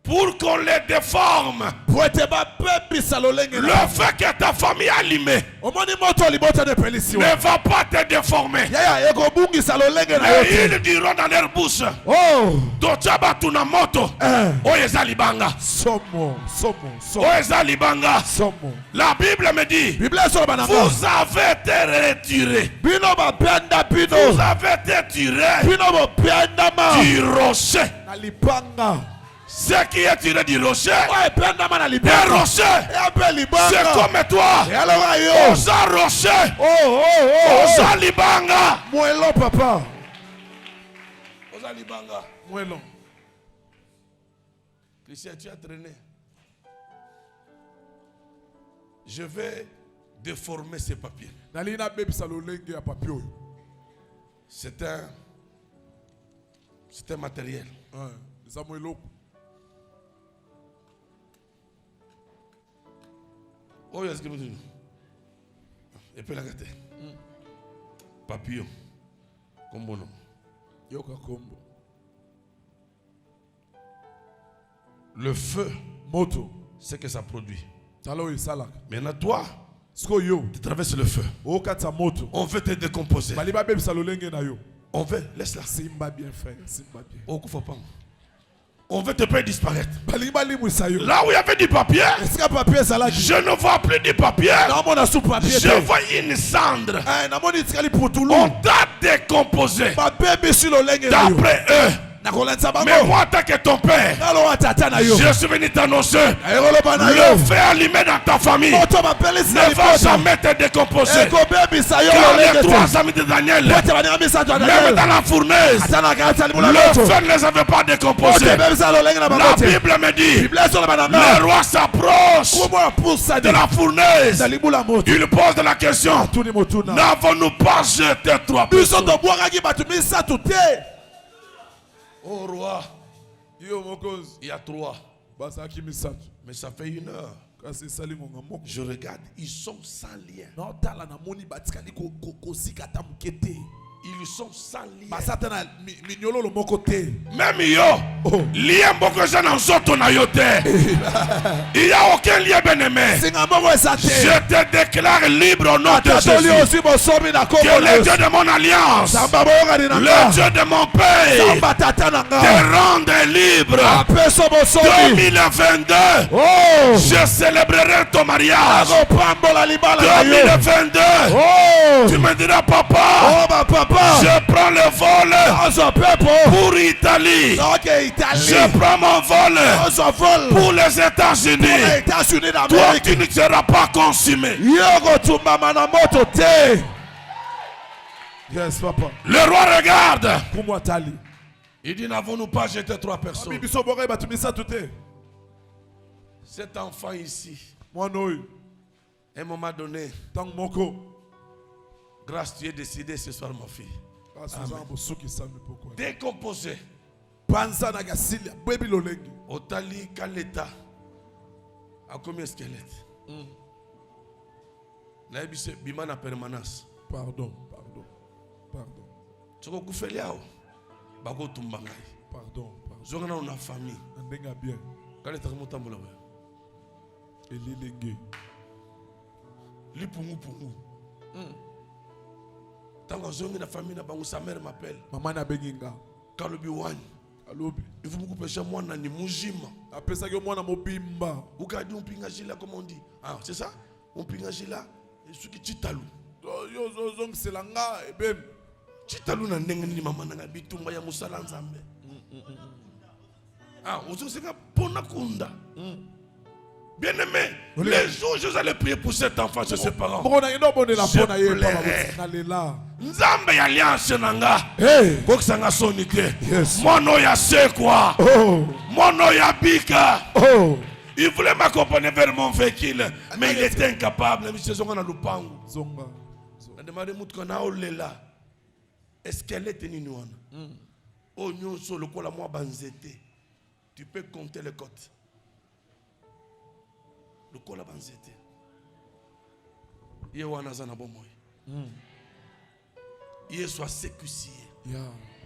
pour qu'on les déforme. Le fait que ta famille est allumée ne va pas te déformer. Et ils diront dans leur bouche, la Bible me dit, vous avez été retirés. Vous avez été tirés du rocher. Ce qui est tiré du rocher, des rochers, c'est comme toi. Osa rocher, Osa libanga. Moelo, papa. Osa libanga. Moelo. Christian, tu as traîné. Je vais déformer ces papiers. C'est un matériel. Oh, est-ce que vous dites? Et puis la gâte. Papillon. Combo non. Yoka combo. Le feu. Moto. C'est que ça produit. Maintenant, maintenant, toi, tu traverses le feu. On veut te décomposer. On veut, laisse-la. Simba bien fait. Simba bien. Oh, faut pas. On veut te faire disparaître. Là où il y avait du papier, je ne vois plus de papier. Je vois une cendre. On t'a décomposé. D'après eux. Mais moi, tant que ton père, je suis venu t'annoncer, le feu allumé dans ta famille ne va jamais te décomposer. Car les 3 amis de Daniel, même dans la fournaise, le feu ne les avait pas décomposés. La Bible me dit, le roi s'approche de la fournaise. Il pose la question, n'avons-nous pas jeté 3 personnes? Oh roi, il y a 3. Mais ça fait 1 heure. Je regarde, ils sont sans lien. Ils sont sans lien. Même yo, lien beaucoup gens en sortent na yote. Il n'y a aucun lien bien-aimé. Je te déclare libre au nom de Jésus. Que le Dieu de mon alliance, le Dieu de mon pays, te rende libre. 2022, je célébrerai ton mariage. 2022, tu me diras papa, je prends le vol pour Italie. Je prends mon vol pour les États-Unis. Toi, tu ne seras pas consumé. Yes, papa. Le roi regarde. Il dit, n'avons-nous pas jeté 3 personnes? Cet enfant ici, à un moment donné, grâce, tu es décidé ce soir, ma fille. Décomposé. Otali Kaleta. A combien de squelettes? Naïbise Bimana permanence. Pardon. Tu as fait là. Bago Tumbangai. Pardon. Zongana on a famille. Ndenga bien. Kaleta Mutambola. Elilengue. Lipungu. Tango zongi na famille na bango sa mère m'appelle. Maman na benginga. Kalubi wani. Alobi. Il faut beaucoup pêcher moi na ni mujima. Après ça que moi na mobimba. Ou kadi on pinga gila comme on dit. Ah, c'est ça? On pinga gila et ce qui titalu. Yo zong c'est langa et bem. Titalu na ndenga ni maman na bitumba ya musala nzambe. Ah, ozo seka pona kunda. Bien-aimé, les jours je allais prier pour cet enfant chez ses parents. Nzambe ya alliance nanga. Kokisanga sonité. Mono ya sekwa. Mono ya bika. Il voulait m'accompagner vers mon véhicule, mais il était incapable. Monsieur Zonga na lupangu. Zonga. Na demandé mutuka na olela. Est-ce qu'elle est tenue wana? Oh nyonso lokola moi banzete. Tu peux compter les côtes. Le kola banzete. Ye wana zana bomoy. Ye soit sécucié.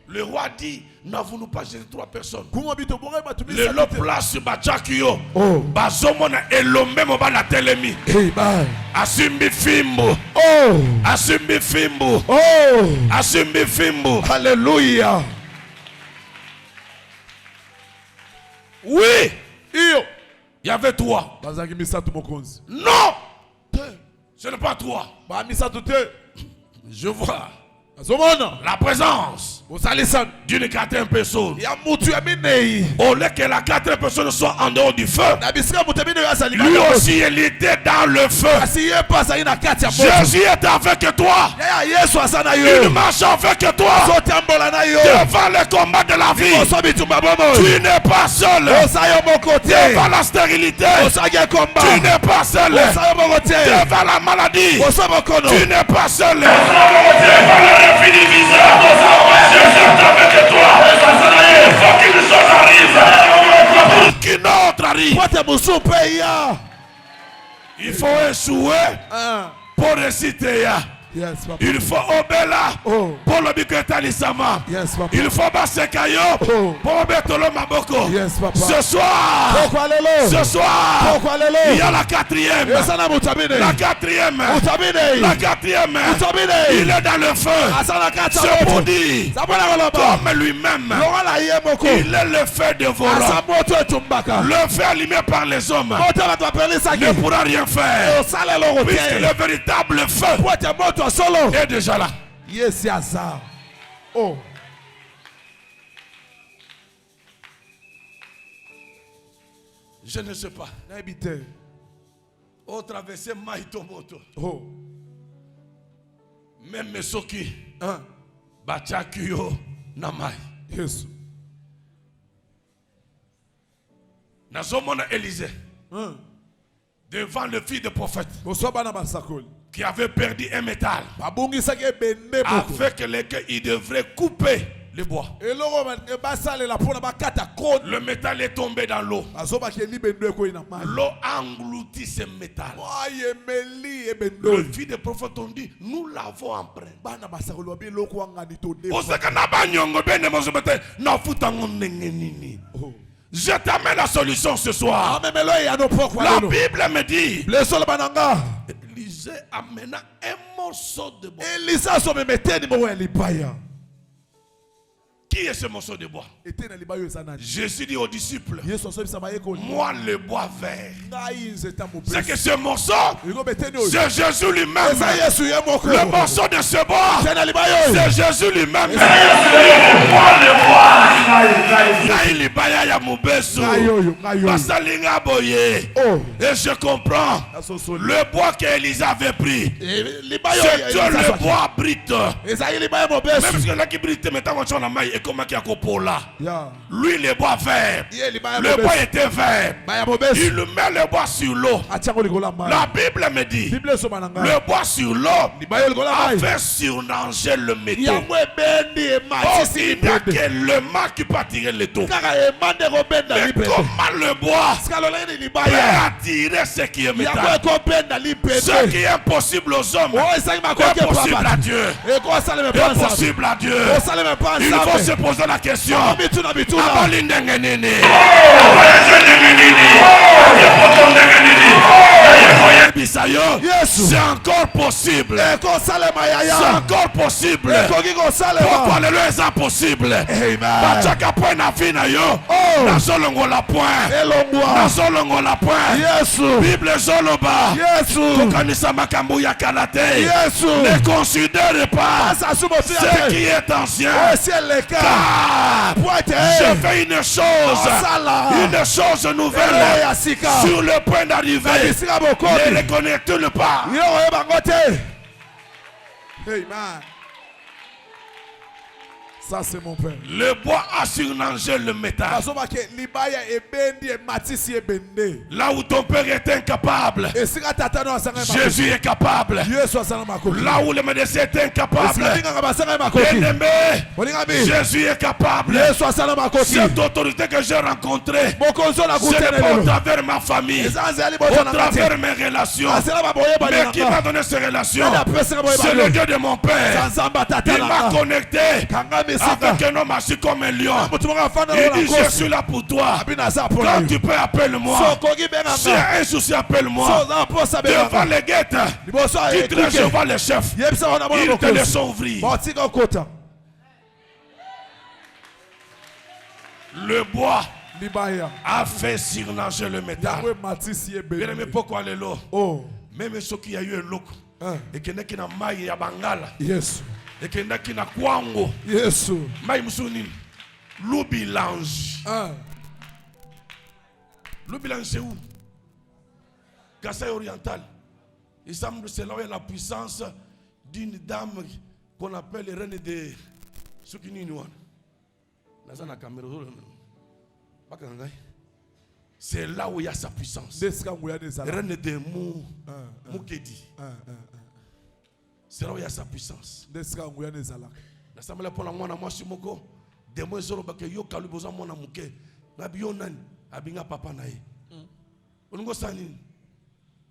Le roi dit, n'avons-nous pas jeté 3 personnes? Le lot place Bachakio. Bazomona elombe moba na telemi. Asimbi fimbo. Asimbi fimbo. Asimbi fimbo. Alléluia. Oui. Il y avait 3. Non. Ce n'est pas 3. Je vois la présence d'une 4e personne. Au lieu que la 4e personne soit en dehors du feu, lui aussi il était dans le feu. Jésus est avec toi. Il marche avec toi devant le combat de la vie. Tu n'es pas seul devant la stérilité. Tu n'es pas seul devant la maladie. Tu n'es pas seul devant la avec toi. Il faut qu'une chose arrive. Pour qu'une autre arrive. Il faut échouer pour réciter. Il faut obéir pour le biketalisama. Il faut basekayo pour obéir le maboko. Ce soir, il y a la 4e. La 4e. Il est dans le feu. C'est pour dire, comme lui-même, il est le feu dévorant. Le feu allumé par les hommes ne pourra rien faire. Puisque le véritable feu est déjà là. Yes, ça. Je ne sais pas. Au traverser Maïtomoto. Même Mesoki. Bachakuyo Namai. Yes. Nazomona Élisée. Devant le fils de prophète. Qui avait perdu un métal. Avec lequel il devrait couper le bois. Le métal est tombé dans l'eau. L'eau a englouti ce métal. Le fils des prophètes ont dit, nous l'avons empreint. Je t'amène la solution ce soir. La Bible me dit, Élisée amena un morceau de bois. Qui est ce morceau de bois? Jésus dit aux disciples, moi le bois vert. C'est que ce morceau, c'est Jésus lui-même. Le morceau de ce bois, c'est Jésus lui-même. Et je comprends le bois qu'Élisée avait pris. C'était le bois brite. Même si là qui brite, maintenant on a maille. Et comment qu'il y a là? Lui, le bois vert. Le bois était vert. Il met le bois sur l'eau. La Bible me dit, le bois sur l'eau a fait surnager le métaux. Oh, il n'y a que le mât qui peut attirer le taux. Mais comment le bois peut attirer ce qui est métal? Ce qui est impossible aux hommes est possible à Dieu. Est possible à Dieu. Il faut se poser la question. C'est encore possible. C'est encore possible. Pourquoi le est impossible? Bible Zoloba. Ne considère pas ce qui est ancien. Car je fais une chose nouvelle sur le point d'arriver. Ne les connaît-il pas? Amen. Ça c'est mon père. Le bois a surnagé le métal. Là où ton père est incapable, Jésus est capable. Là où le médecin est incapable, Jésus est capable. Cette autorité que j'ai rencontrée, ce n'est pas au travers de ma famille, au travers de mes relations, mais qui m'a donné ces relations, c'est le Dieu de mon père. Il m'a connecté avec un homme assis comme un lion. Il dit, je suis là pour toi. Quand tu peux, appelle-moi. Si un souci, appelle-moi. Devant les guettes, dis-le, je vois les chefs. Ils te laissent ouvrir. Le bois a fait surnager le métal. Bien aimé, pourquoi les lots? Même ceux qui a eu un look et qui n'est qu'un maille à Bangala. Et qui n'a qu'un kwango. Maï Moussouni. Loubilange. Loubilange, c'est où? Kassai oriental. Il semble que c'est là où il y a la puissance d'une dame qu'on appelle la reine de Soukininoua. C'est là où il y a sa puissance. Reine de Moukedi. C'est là où il y a sa puissance. L'assemblée pour la moine, moi, je suis moko. Des mois, je vais yo kalu besoin mon amouké. Nabiyonan, abinga papa nae. On sani.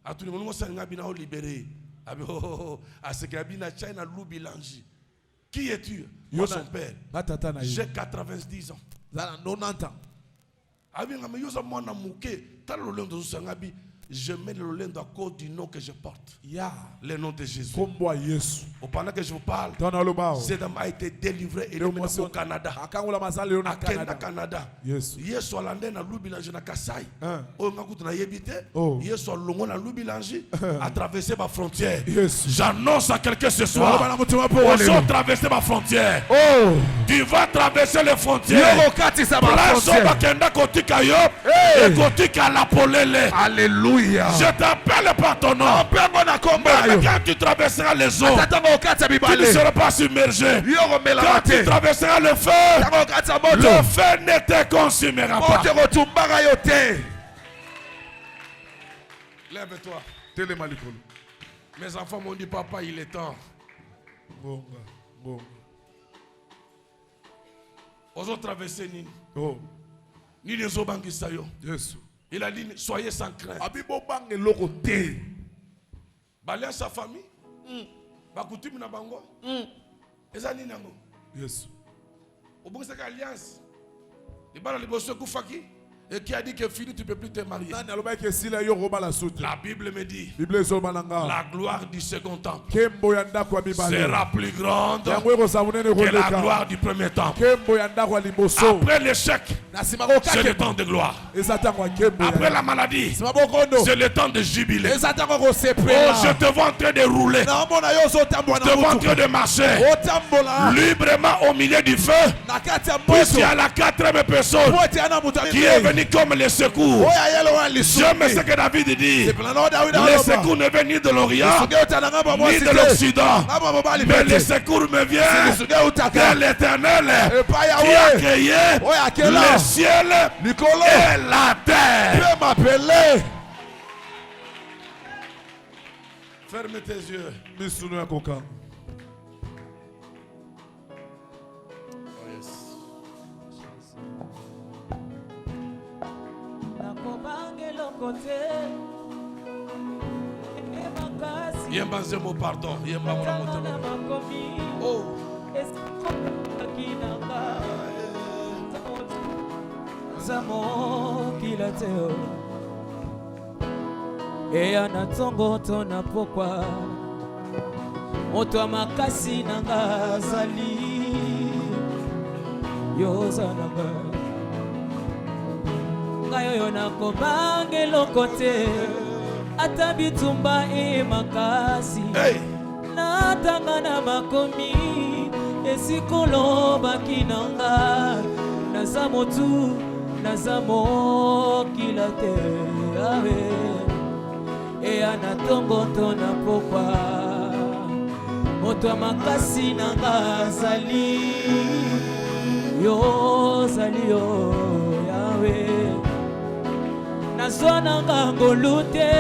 A tout le monde sani abina libéré. Abio, à ce qu'abina China loubilangi. Qui es-tu? Moi, son père. J'ai 90 ans. 90 ans. Abinga me yosa mon amouké. Tal le long de Sangabi. Je mets le lien à cause du nom que je porte. Le nom de Jésus. Pendant que je vous parle, cet homme a été délivré et remis au Canada. À Canada. Yes, Hollandais na Loubilange na Kassai. On a goûté na yebite. Yes, Longo na Loubilange a traversé ma frontière. J'annonce à quelqu'un ce soir. Ils ont traversé ma frontière. Tu vas traverser les frontières. Alléluia. Je t'appelle par ton nom. Même quand tu traverseras les eaux, tu ne seras pas submergé. Quand tu traverseras le feu ne te consumera pas. Lève-toi. Mes enfants m'ont dit, papa, il est temps. Ozo traverser Nini. Oh. Nini ozo bangi sayo. Yes. Il a dit soyez sans crainte. Abibo bangi loko te. Balé sa famille. Bakutimi na bango. Eza nini nango. Yes. Obongisa ka alliance. Ibala liboso kufaki. Et qui a dit que fini tu ne peux plus te marier. La Bible me dit la gloire du second temple sera plus grande que la gloire du premier temple. Après l'échec, c'est le temps de gloire. Après la maladie, c'est le temps de jubilé. Oh, je te vois en train de rouler. Je te vois en train de marcher librement au milieu du feu. Puisqu'il y a la quatrième personne qui est venue comme les secours. J'aime ce que David dit. Les secours ne viennent ni de l'Orient ni de l'Occident, mais les secours me viennent de l'Éternel qui a créé le ciel et la terre. Ferme tes yeux. Yemba zemo pardon, yemba mona motema. Oh. Zamo kilateo. Eya na tongo tona pokwa. Moto makasi nanga zali. Yoza nanga. Ngayo na kobange lokote atabitumba makasi natanga na makomi esikolo bakinanga nazamotu nazamo kilate awe ana tongo tona pokwa moto makasi nanga zali yo zali yo yawe Nazona ngangolute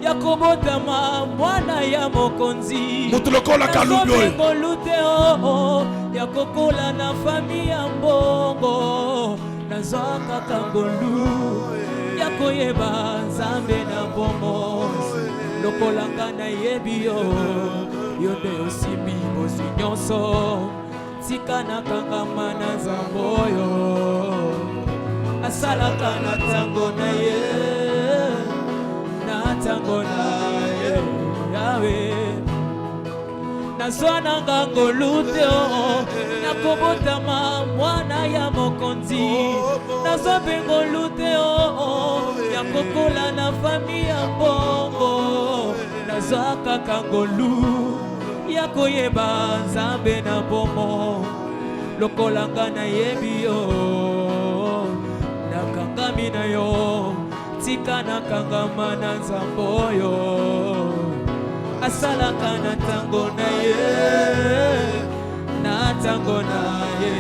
yakobotama mwana ya mokonzi mutulokola kalubyo ngolute oh yakokola na famille ya mbongo nazaka kangolu yakoyeba nzambe na bomo lokola ngana yebio yonde osimbi bosi nyonso tikana kangama na zamboyo asalaka na tango na ye yawe nazwana ngangolute nakobotama mwana ya mokonzi nazobe ngolute yakokola na fami ya mbongo nazwaka kangolu yakoyeba nzambe na bomo lokolanga na yebi yo nakangami na yo tika nakangama na nzambo yo asalaka na tango na ye na tango na ye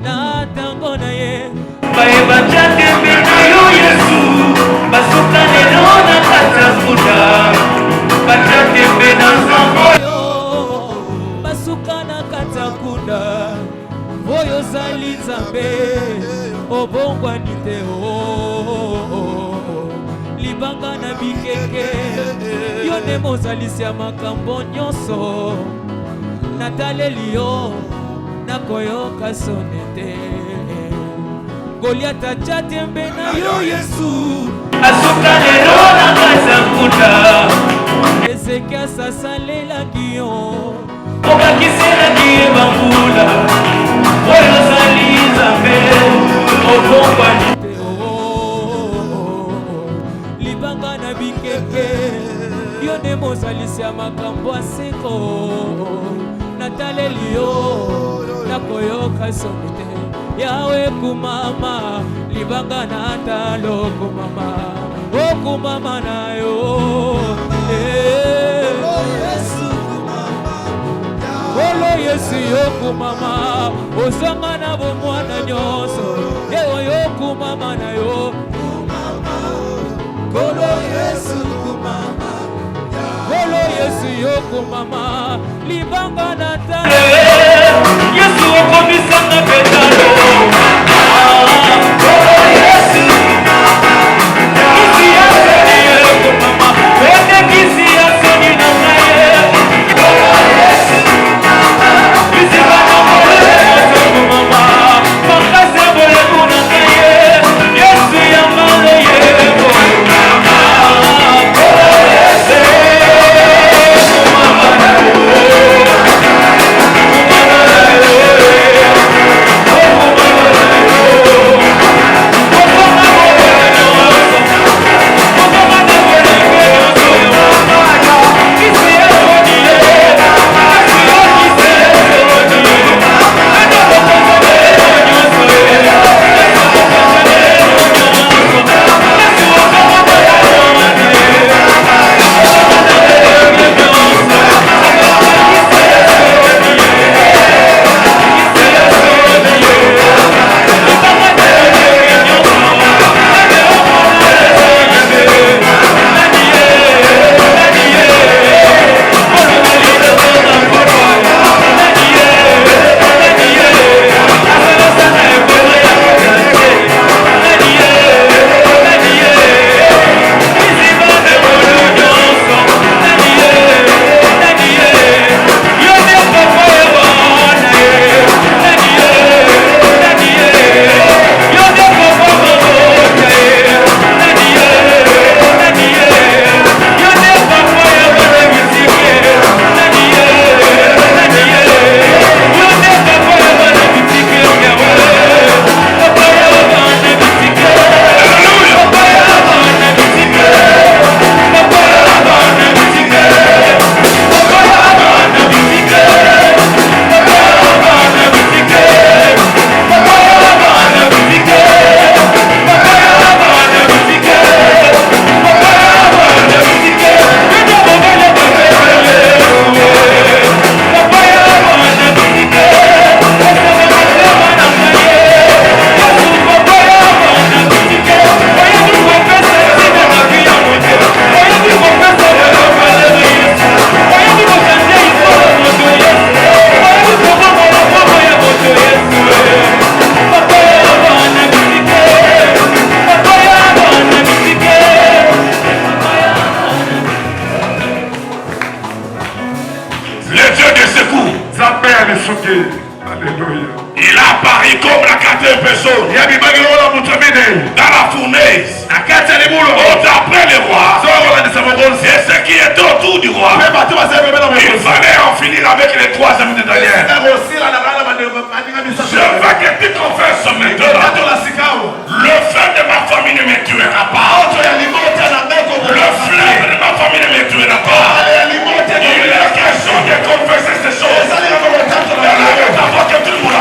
na tango na ye bayeba chate pena yo Yesu basuka lelo na katafuta bachate pena nzambo yo basuka na katakunda voyo zali nzambe obongwa nite libanga na bikeke yone mozalisi ya makambo nyonso nataleli yo nakoyoka sonete Goliata chatembe na yo Yesu asuka lelo na kasakuta Ezekia sasalelaki yo obakiselaki bambula oyo zali nzambe obongwa nite libanga na bikeke yo nde mozalisi ya makambo aseko nataleli yo nakoyoka soki te yawe kumama libanga na talo kumama okumama na yo Olo Yesu yokumama ozanga na bomwana nyonso ewo yokumama na yo Olo Yesu kumama Olo Yesu yokumama libanga na talo Yesu okomisanga petalo Le Dieu de secours. Alléluia. Il a apparu comme la quatrième personne dans la fournaise. D'après le roi et ce qui est autour du roi, il fallait en finir avec les 3 amis de Daniel. Je veux que tu confesses maintenant. Le feu de ma famille ne me tuera pas. Le feu de ma famille ne me tuera pas. Il est question de confesser ces choses. Que tout le monde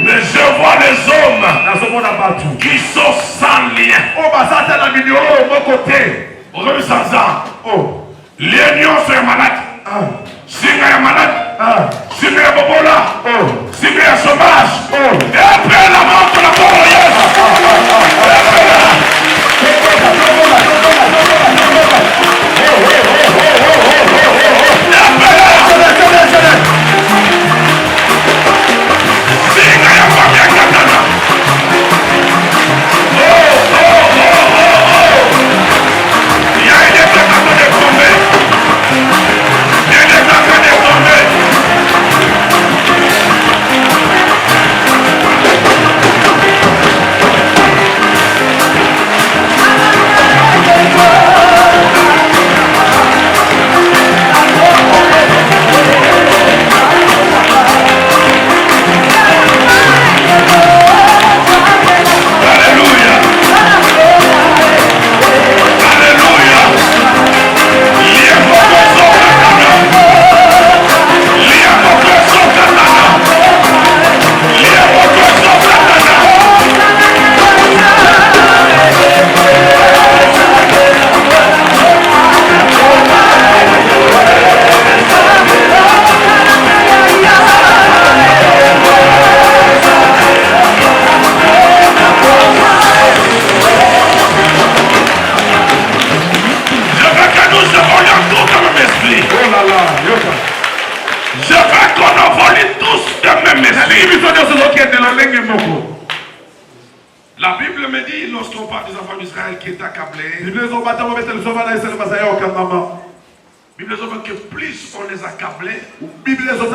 mais je vois les hommes qui sont sans lien. L'union est malade. Singa est malade. Singa est bobola. Singa est chômage. Et après la mort de la La Bible me dit, lorsqu'on parle des enfants d'Israël qui étaient accablés, Bible dit que plus on les accablait, plus on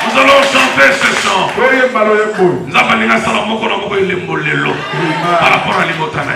nous allons chanter ce chant. Nous allons par rapport à l'Imotana.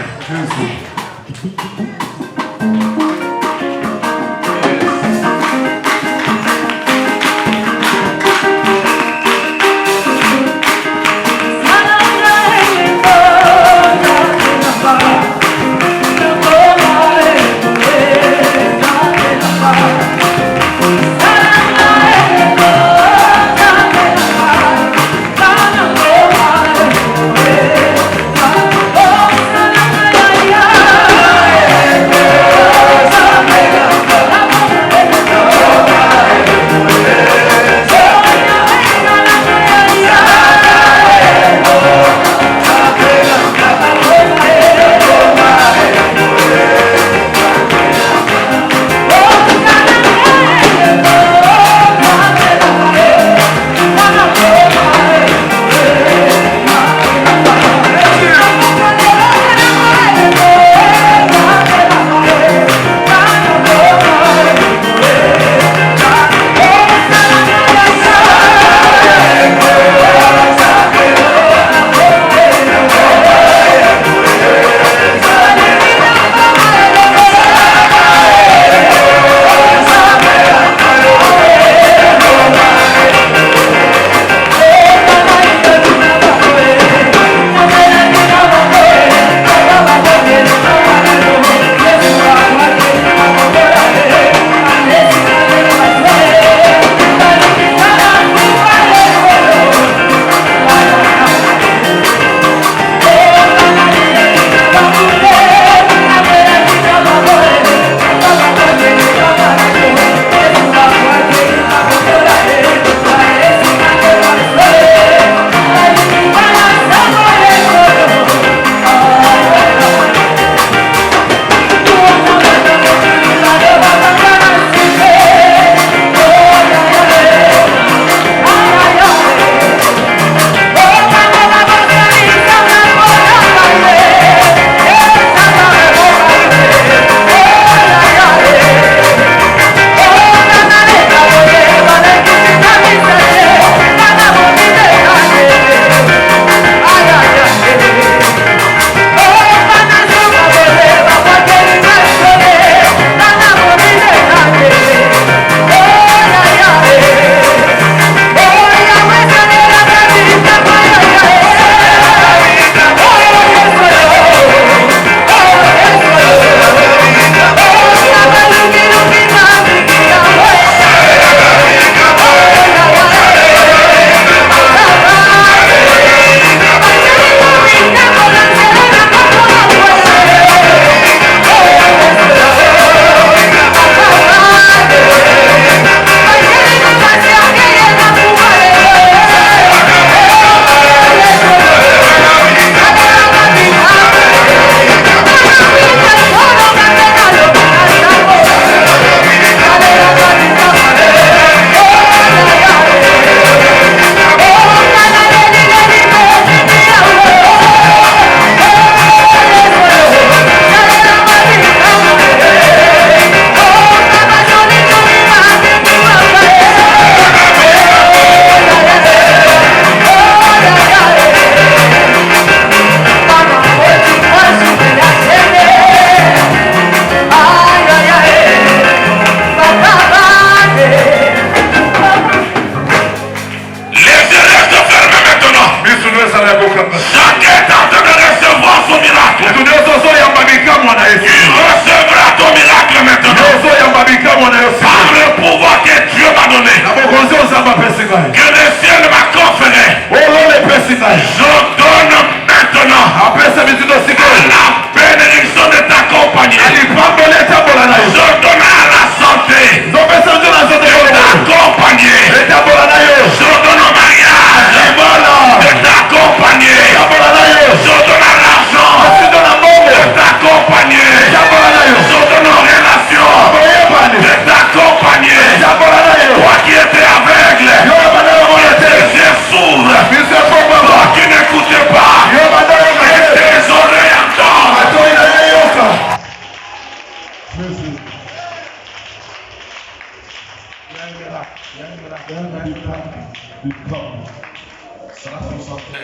Zala concentré.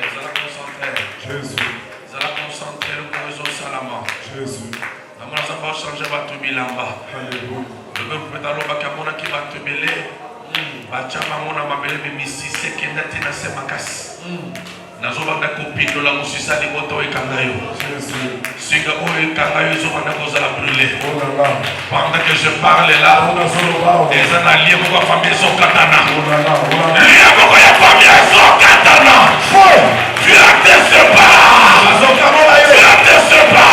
Jésus. Zala concentré le réseau Salama. Jésus. Amona ça va changer votre bilamba. Alléluia. Le peuple peut alors bakamona qui va te mêler. Bachama mona mabele mimisi sekenda tina semakas. Nazobanda kopito la musisa de moto ekangayo. Jésus. Singa o ekangayo zobanda kozala brûler. Oh là là. Pendant que je parle là, les analyés vont famille son katana. Oh là là. Lié pour ya famille son katana. Tu la testes pas. Tu la testes pas.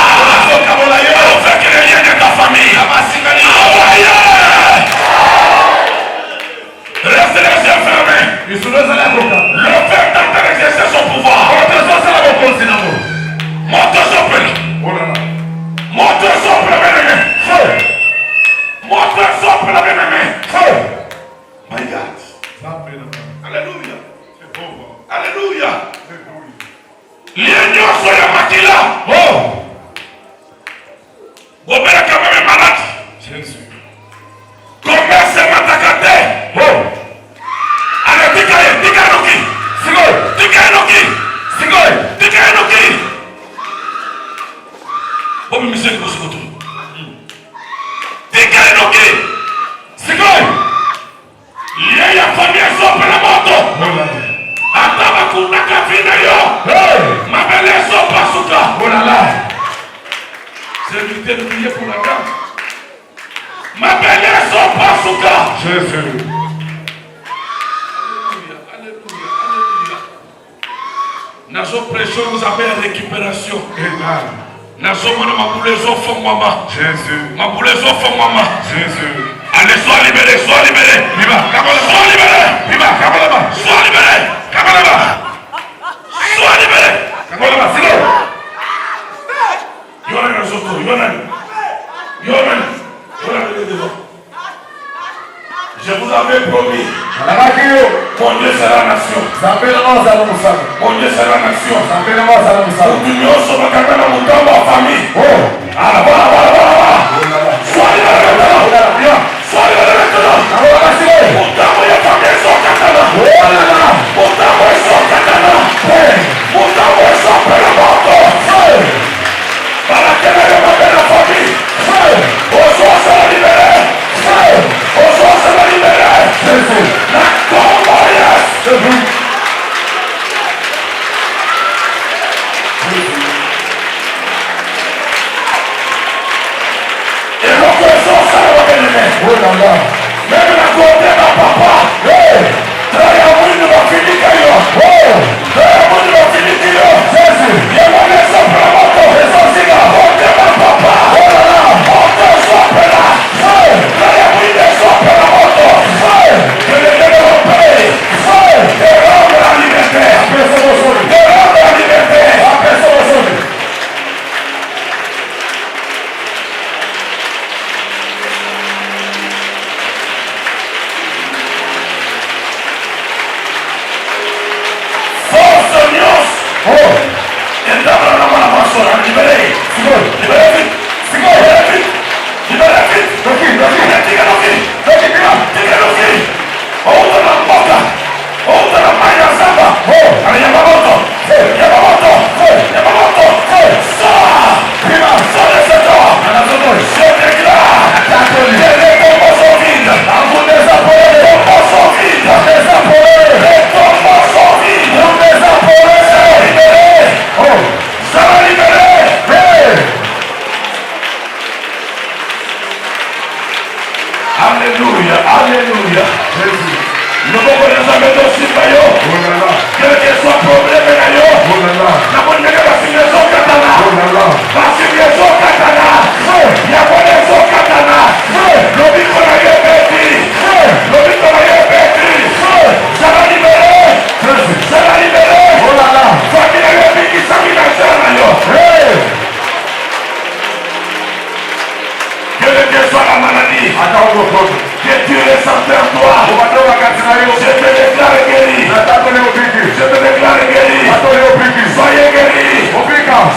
On fait que les liens de ta famille. Reste les yeux fermés. Le Père tente d'exercer son pouvoir. Monte son père. Monte son père, bien-aimé. Monte son père, bien-aimé. My God. Alléluia. Alléluia. L'union soit la matila. Oh. Gobert quand même malade. Jésus. Commerce matakate. Oh. Allez, tika enoki. Sigoi. Tika enoki. Sigoi. Tika enoki. Obi miseli kosokoto. Tika enoki. Sigoi. Yeye famille sope la moto. Ataba kunaka fina yo. Mabele sopa suka. Oh là là. C'est l'invité de prier pour la dame. Mabele sopa suka. Jésus. Nazo pression vous avez récupération. Nazo mona maboulezo font maman. Jésus. Maboulezo font maman. Jésus. Allez, sois libéré, sois libéré. Viva, sois libéré. Viva, sois libéré. Sois libéré. C'est bon. Yonan les autres, Yonan. Je vous avais promis. Mon Dieu sera la nation. Mon Dieu sera la nation. L'union sera quand même mon temps en famille. Voilà. Sois libéré maintenant. Sois libéré maintenant. Mon temps il y a famille sans katana. Mon temps il sans katana. Mon temps il sans pélamoto. Voilà quelle est la famille. Bonsoir, ça va libérer. Bonsoir, ça va libérer. La convoyance. Et l'oppression, ça va libérer. Même la côté de papa. Travaille de la physique. Travaille de la physique. Jésus. Il y a mon exemple à la moto. Monte ma papa. Monte son père. Travaille de son père à la moto. Que les deux européens. Et rendre la liberté. Et rendre la liberté.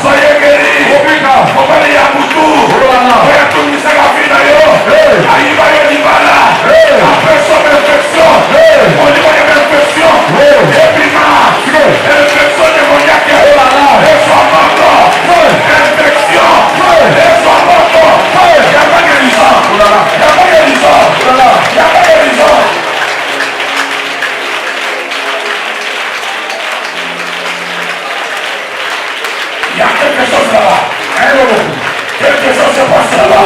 Soyez guéris. là-bas. Quelque chose se passe là-bas.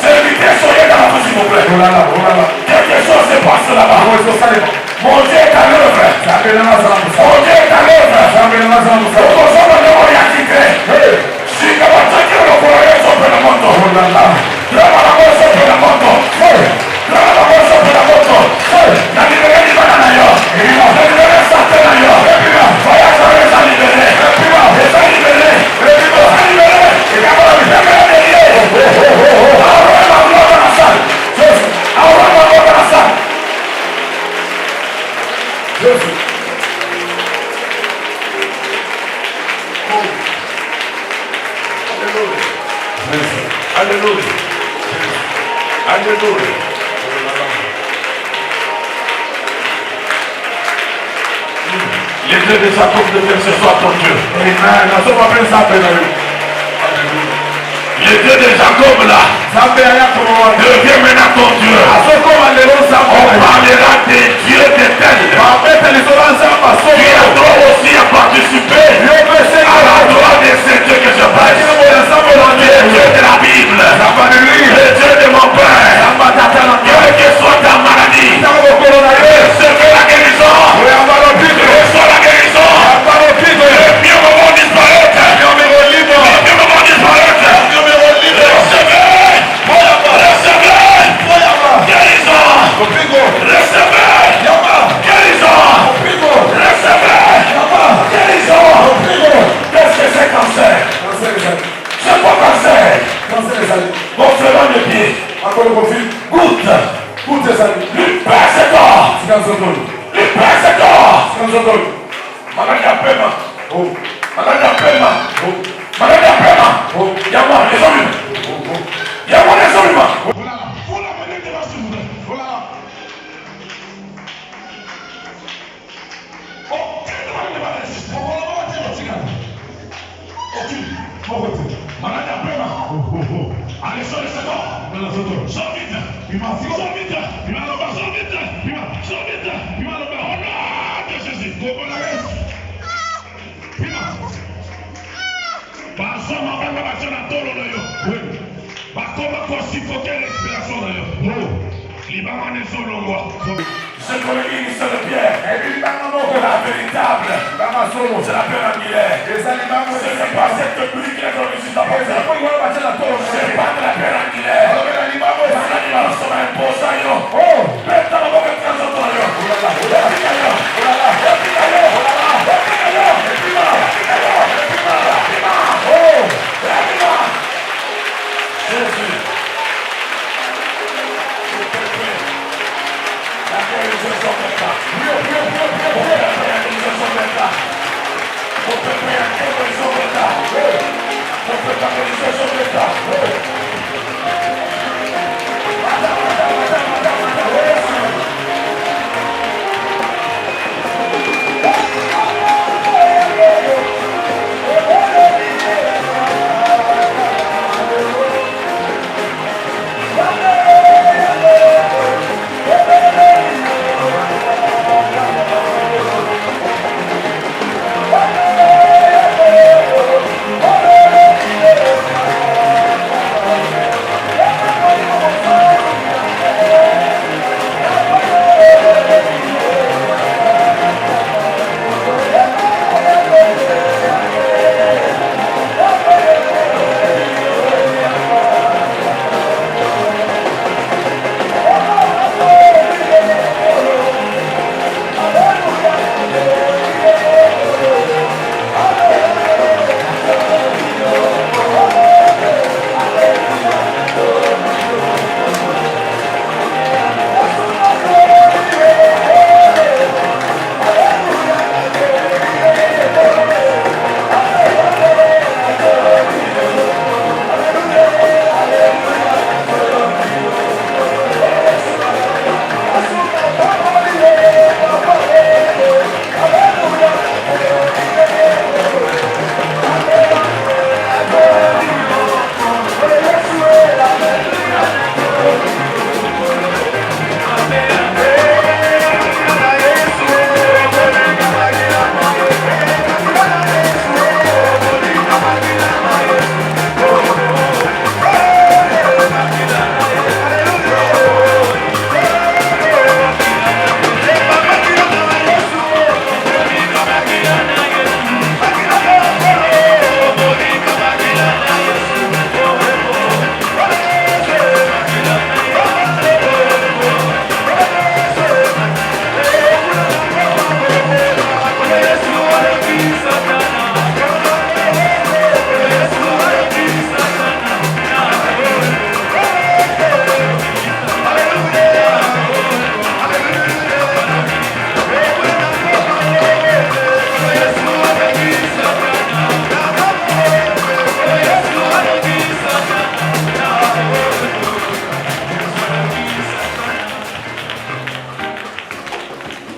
Servitez, soyez dans la main, s'il vous plaît. Quelque chose se passe là-bas. Mon Dieu est à l'œuvre. Mon Dieu est à l'œuvre. Si que va t'accueillir le courrier sopra la moto. Trama la voce sopra la moto. Trama la voce sopra la moto. La libérée di banana io. La libérée satana io. Vai a fare esa libérée. Esa libérée. Esa libérée. E capo la libérée di Dio. Ahora la gloria la sal. Ahora la gloria la sal. Gesù. Alléluia. Alléluia. Les dieux de Jacob deviennent ce soir ton Dieu. Les dieux de Jacob là devient maintenant ton Dieu. On parlera des dieux d'éternel. Tu as droit aussi à participer à la gloire de ces dieux que je prêche. Les dieux de la Bible, les dieux de mon Père, quelle que soit ta maladie, recevez la guérison, reçois la guérison. Les pieds vont disparaître. Les pieds vont disparaître. Recevez, guérison. Recevez, guérison. Recevez, guérison. Qu'est-ce que c'est cancer? C'est pas cancer. Mon frère de pied. Goûte. Lui pèse d'or. Lui pèse d'or. Maladie à paiement. Maladie à paiement. Maladie à paiement. Y'a-moi les hommes. Y'a-moi les hommes. Faut la mener devant s'il vous plaît. Voilà. Oh, maladie à paiement. Allez, sors les secondes. Sors vite. Sors vite. Il va là-bas. Sors vite. Sors vite. Il va là-bas. Oh non, de Jésus. Basoma banga bachana tolo na yo. Bakoma kwa sifoke respiration na yo. Libama ne solongwa. Je connais l'unisseur de Pierre. Et la véritable. C'est la Pierre angulaire. Ce n'est pas cette pluie qui est dans le sud d'abord. C'est pas de la Pierre angulaire. L'animal sera imposé à yo. Pète dans la boca de la zone yo. Jésus. La guérison s'en pas. Mon peuple est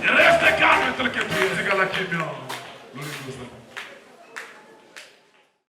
Reste calme tel que tu es. Diga lá que meu.